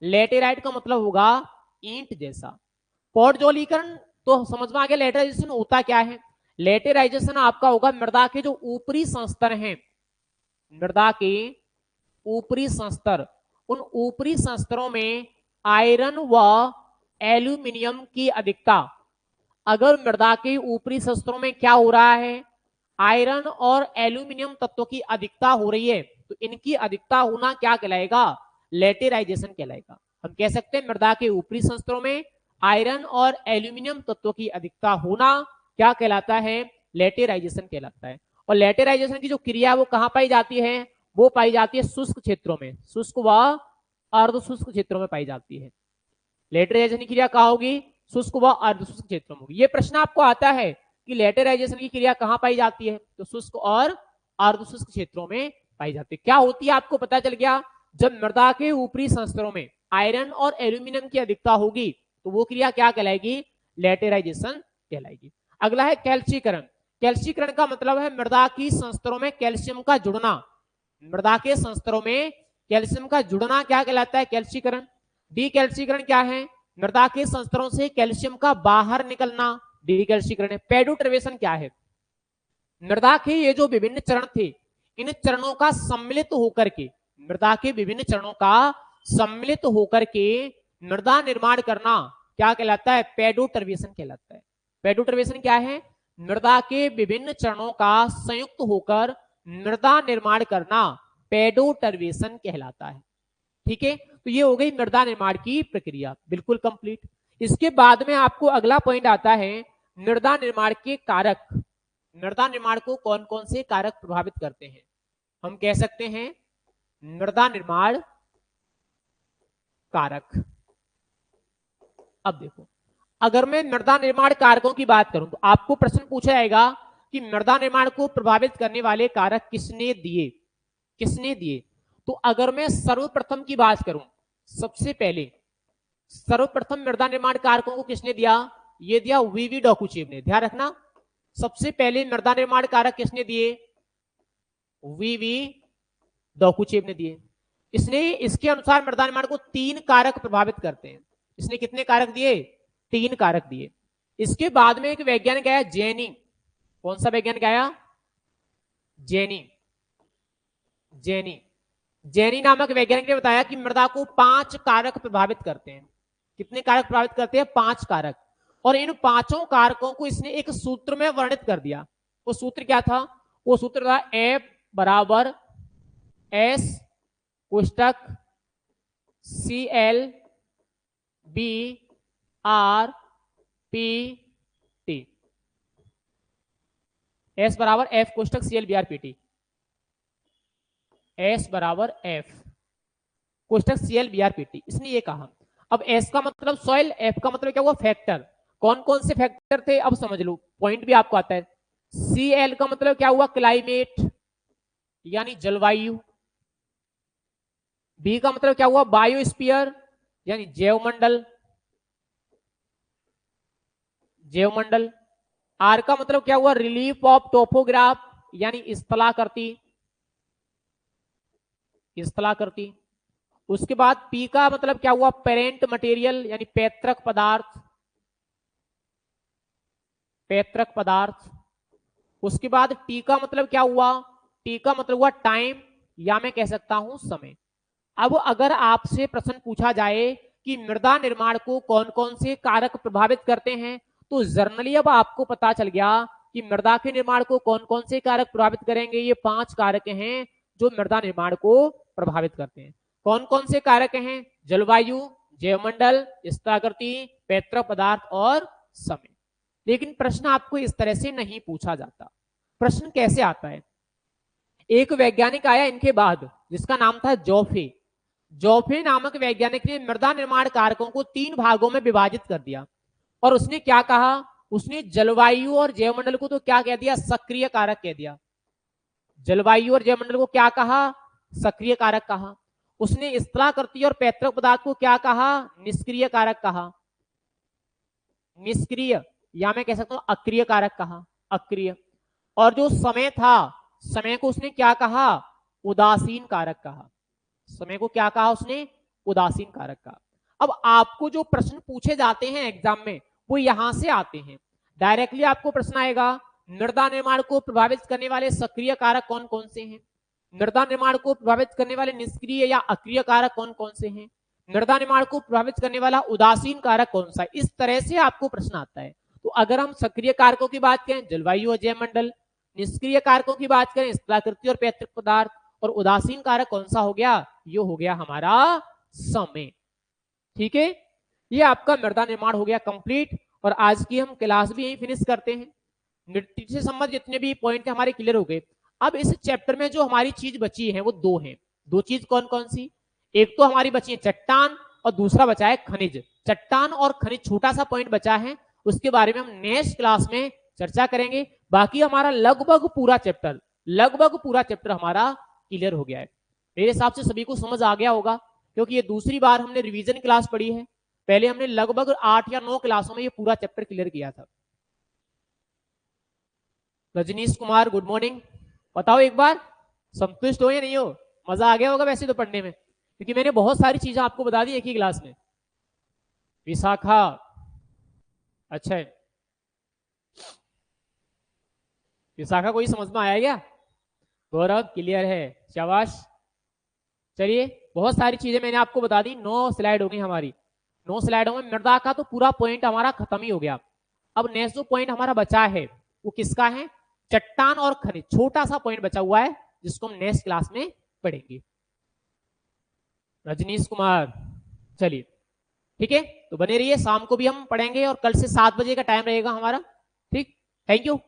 लेटेराइट का मतलब होगा ईंट जैसा। पौधजलीकरण तो समझ में आ गया। लेटेराइजेशन होता क्या है? लेटेराइजेशन आपका होगा मृदा के जो ऊपरी संस्तर हैं, मृदा के ऊपरी संस्तर, उन ऊपरी संस्तरों में आयरन व एल्यूमिनियम की अधिकता। अगर मृदा के ऊपरी संस्तरों में क्या हो रहा है? आयरन और एल्यूमिनियम तत्वों की अधिकता हो रही है, तो इनकी अधिकता होना क्या कहलाएगा? लेटेराइजेशन कहलाएगा। हम कह सकते हैं मृदा के ऊपरी संस्तरों में आयरन और एल्यूमिनियम तत्वों की अधिकता होना क्या कहलाता है? लेटेराइजेशन कहलाता है। और लेटेराइजेशन की जो क्रिया वो कहां पाई जाती है? वो पाई जाती है शुष्क क्षेत्रों में, शुष्क व अर्ध शुष्क क्षेत्रों में पाई जाती है। लेटेराइजेशन की क्रिया कहां होगी? शुष्क व अर्ध शुष्क क्षेत्रों में होगी। ये प्रश्न आपको आता है कि लेटेराइजेशन की क्रिया कहां पाई जाती है? तो शुष्क और अर्ध शुष्क क्षेत्रों में पाई जाती है। क्या होती है आपको पता चल गया। जब मृदा के ऊपरी संस्तरों में आयरन और एल्यूमिनियम की अधिकता होगी तो वो क्रिया क्या कहलाएगी? लेटेराइजेशन कहलाएगी। अगला है कैल्सीकरण। कैल्सीकरण का मतलब है मृदा की संस्तरों में कैल्शियम का जुड़ना। मृदा के संस्तरों में कैल्शियम का जुड़ना क्या कहलाता है? कैल्सीकरण। डीकैल्सीकरण क्या है? मृदा के संस्तरों से कैल्शियम का बाहर निकलना, डीकैल्सीकरण है। पेडोटर्वेशन क्या है? मृदा के ये जो विभिन्न चरण थे, इन चरणों का सम्मिलित होकर के, मृदा के विभिन्न चरणों का सम्मिलित होकर के मृदा निर्माण करना क्या कहलाता है? पेडोटर्वेशन कहलाता है। पेडोटर्वेशन क्या है? मृदा के विभिन्न चरणों का संयुक्त होकर मृदा निर्माण करना पेडोटर्वेशन कहलाता है। ठीक है, तो ये हो गई मृदा निर्माण की प्रक्रिया, बिल्कुल कंप्लीट। इसके बाद में आपको अगला पॉइंट आता है मृदा निर्माण के कारक। मृदा निर्माण को कौन कौन से कारक प्रभावित करते हैं? हम कह सकते हैं मृदा निर्माण कारक। अब देखो, अगर मैं मृदा निर्माण कारकों की बात करूं तो आपको प्रश्न पूछा जाएगा कि मृदा निर्माण को प्रभावित करने वाले कारक किसने दिए? किसने दिए? तो अगर मैं सर्वप्रथम की बात करूं, सबसे पहले सर्वप्रथम मृदा निर्माण कारकों को किसने दिया? ये दिया वीवी डॉकुचेव ने। ध्यान रखना, सबसे पहले मृदा निर्माण कारक किसने दिए? वीवी डॉकुचेव ने दिए। इसने इसके अनुसार मृदा निर्माण को 3 कारक प्रभावित करते हैं। इसने कितने कारक दिए? 3 कारक दिए। इसके बाद में एक वैज्ञानिक आया जेनी। कौन सा वैज्ञानिक आया? जेनी। जेनी जेनी नामक वैज्ञानिक ने बताया कि मृदा को 5 कारक प्रभावित करते हैं। कितने कारक प्रभावित करते हैं? 5 कारक। और इन 5 कारकों को इसने एक सूत्र में वर्णित कर दिया। वो सूत्र क्या था? वो सूत्र था F बराबर S कोष्टक Cl Br Pt। S बराबर F कोष्टक Cl Br Pt। S बराबर F कोष्टक Cl Br Pt। इसने ये कहा। अब S का मतलब सॉइल, F का मतलब क्या हुआ? फैक्टर। कौन कौन से फैक्टर थे अब समझ लो, पॉइंट भी आपको आता है। Cl का मतलब क्या हुआ? क्लाइमेट यानी जलवायु। B का मतलब क्या हुआ? बायोस्फीयर यानी जैवमंडल, जैवमंडल। R का मतलब क्या हुआ? रिलीफ ऑफ टोपोग्राफ यानी स्थलाकृति, स्थलाकृति। उसके बाद P का मतलब क्या हुआ? पेरेंट मटेरियल यानी पैतृक पदार्थ, पैतृक पदार्थ। उसके बाद T का मतलब क्या हुआ? T का मतलब हुआ टाइम, या मैं कह सकता हूं समय। अब अगर आपसे प्रश्न पूछा जाए कि मृदा निर्माण को कौन कौन से कारक प्रभावित करते हैं, तो जर्नली अब आपको पता चल गया कि मृदा के निर्माण को कौन कौन से कारक प्रभावित करेंगे। ये 5 कारक हैं जो मृदा निर्माण को प्रभावित करते हैं। कौन कौन से कारक हैं? जलवायु, जैवमंडल, स्थलाकृति, पैतृक पदार्थ और समय। लेकिन प्रश्न आपको इस तरह से नहीं पूछा जाता। प्रश्न कैसे आता है, एक वैज्ञानिक आया इनके बाद जिसका नाम था जोफे। जोफे नामक वैज्ञानिक ने मृदा निर्माण कारकों को 3 भागों में विभाजित कर दिया और उसने क्या कहा, उसने जलवायु और जैवमंडल को तो क्या कह दिया, सक्रिय कारक कह दिया। जलवायु और जैवमंडल को क्या कहा, सक्रिय कारक कहा। उसने स्थलाकृति और पैतृक पदार्थ को क्या कहा, निष्क्रिय कारक कहा। निष्क्रिय या मैं कह सकता हूं अक्रिय कारक कहा, अक्रिय। और जो समय था, समय को उसने क्या कहा, उदासीन कारक कहा। समय को क्या कहा उसने, उदासीन कारक कहा। अब आपको जो प्रश्न पूछे जाते हैं एग्जाम में वो यहां से आते हैं। डायरेक्टली आपको प्रश्न आएगा, मृदा निर्माण को प्रभावित करने वाले सक्रिय कारक कौन कौन से हैं, मृदा निर्माण को प्रभावित करने वाले निष्क्रिय या अक्रिय कारक कौन कौन से हैं, मृदा निर्माण को प्रभावित करने वाला उदासीन कारक कौन सा है। इस तरह से आपको प्रश्न आता है। तो अगर हम सक्रिय कारकों की बात करें जलवायु और जैवमंडल, निष्क्रिय कारकों की बात करें स्थलाकृति और पैतृक पदार्थ, और उदासीन कारक कौन सा हो गया, ये हो गया हमारा समय। ठीक है, ये आपका मृदा निर्माण हो गया कंप्लीट। और आज की हम क्लास भी यही फिनिश करते हैं। मिट्टी से संबंधित जितने भी पॉइंट हमारे क्लियर हो गए। अब इस चैप्टर में जो हमारी चीज बची है वो दो है। दो चीज कौन कौन सी, एक तो हमारी बची है चट्टान और दूसरा बचा है खनिज। चट्टान और खनिज छोटा सा पॉइंट बचा है, उसके बारे में हम नेक्स्ट क्लास में चर्चा करेंगे। बाकी हमारा लगभग पूरा चैप्टर हमारा क्लियर हो गया है। मेरे हिसाब से सभी को समझ आ गया होगा, क्योंकि ये दूसरी बार हमने रिवीजन क्लास पढ़ी है। पहले हमने लगभग 8 या 9 क्लासों में ये पूरा चैप्टर क्लियर किया था। रजनीश कुमार गुड मॉर्निंग, बताओ एक बार संतुष्ट हो या नहीं हो, मजा आ गया होगा वैसे तो पढ़ने में, क्योंकि मैंने बहुत सारी चीजें आपको बता दी एक ही क्लास में। विशाखा, अच्छा है विशाखा, कोई समझ में आया क्या, गौरव क्लियर है, शाबाश। चलिए, बहुत सारी चीजें मैंने आपको बता दी। 9 स्लाइड हो गई हमारी। 9 स्लाइडों में मृदा का तो पूरा पॉइंट हमारा खत्म ही हो गया। अब नेक्स्ट जो पॉइंट हमारा बचा है वो किसका है, चट्टान और खनिज। छोटा सा पॉइंट बचा हुआ है जिसको हम नेक्स्ट क्लास में पढ़ेंगे। रजनीश कुमार, चलिए ठीक है, तो बने रहिए। शाम को भी हम पढ़ेंगे और कल से 7 बजे का टाइम रहेगा हमारा। ठीक, थैंक यू।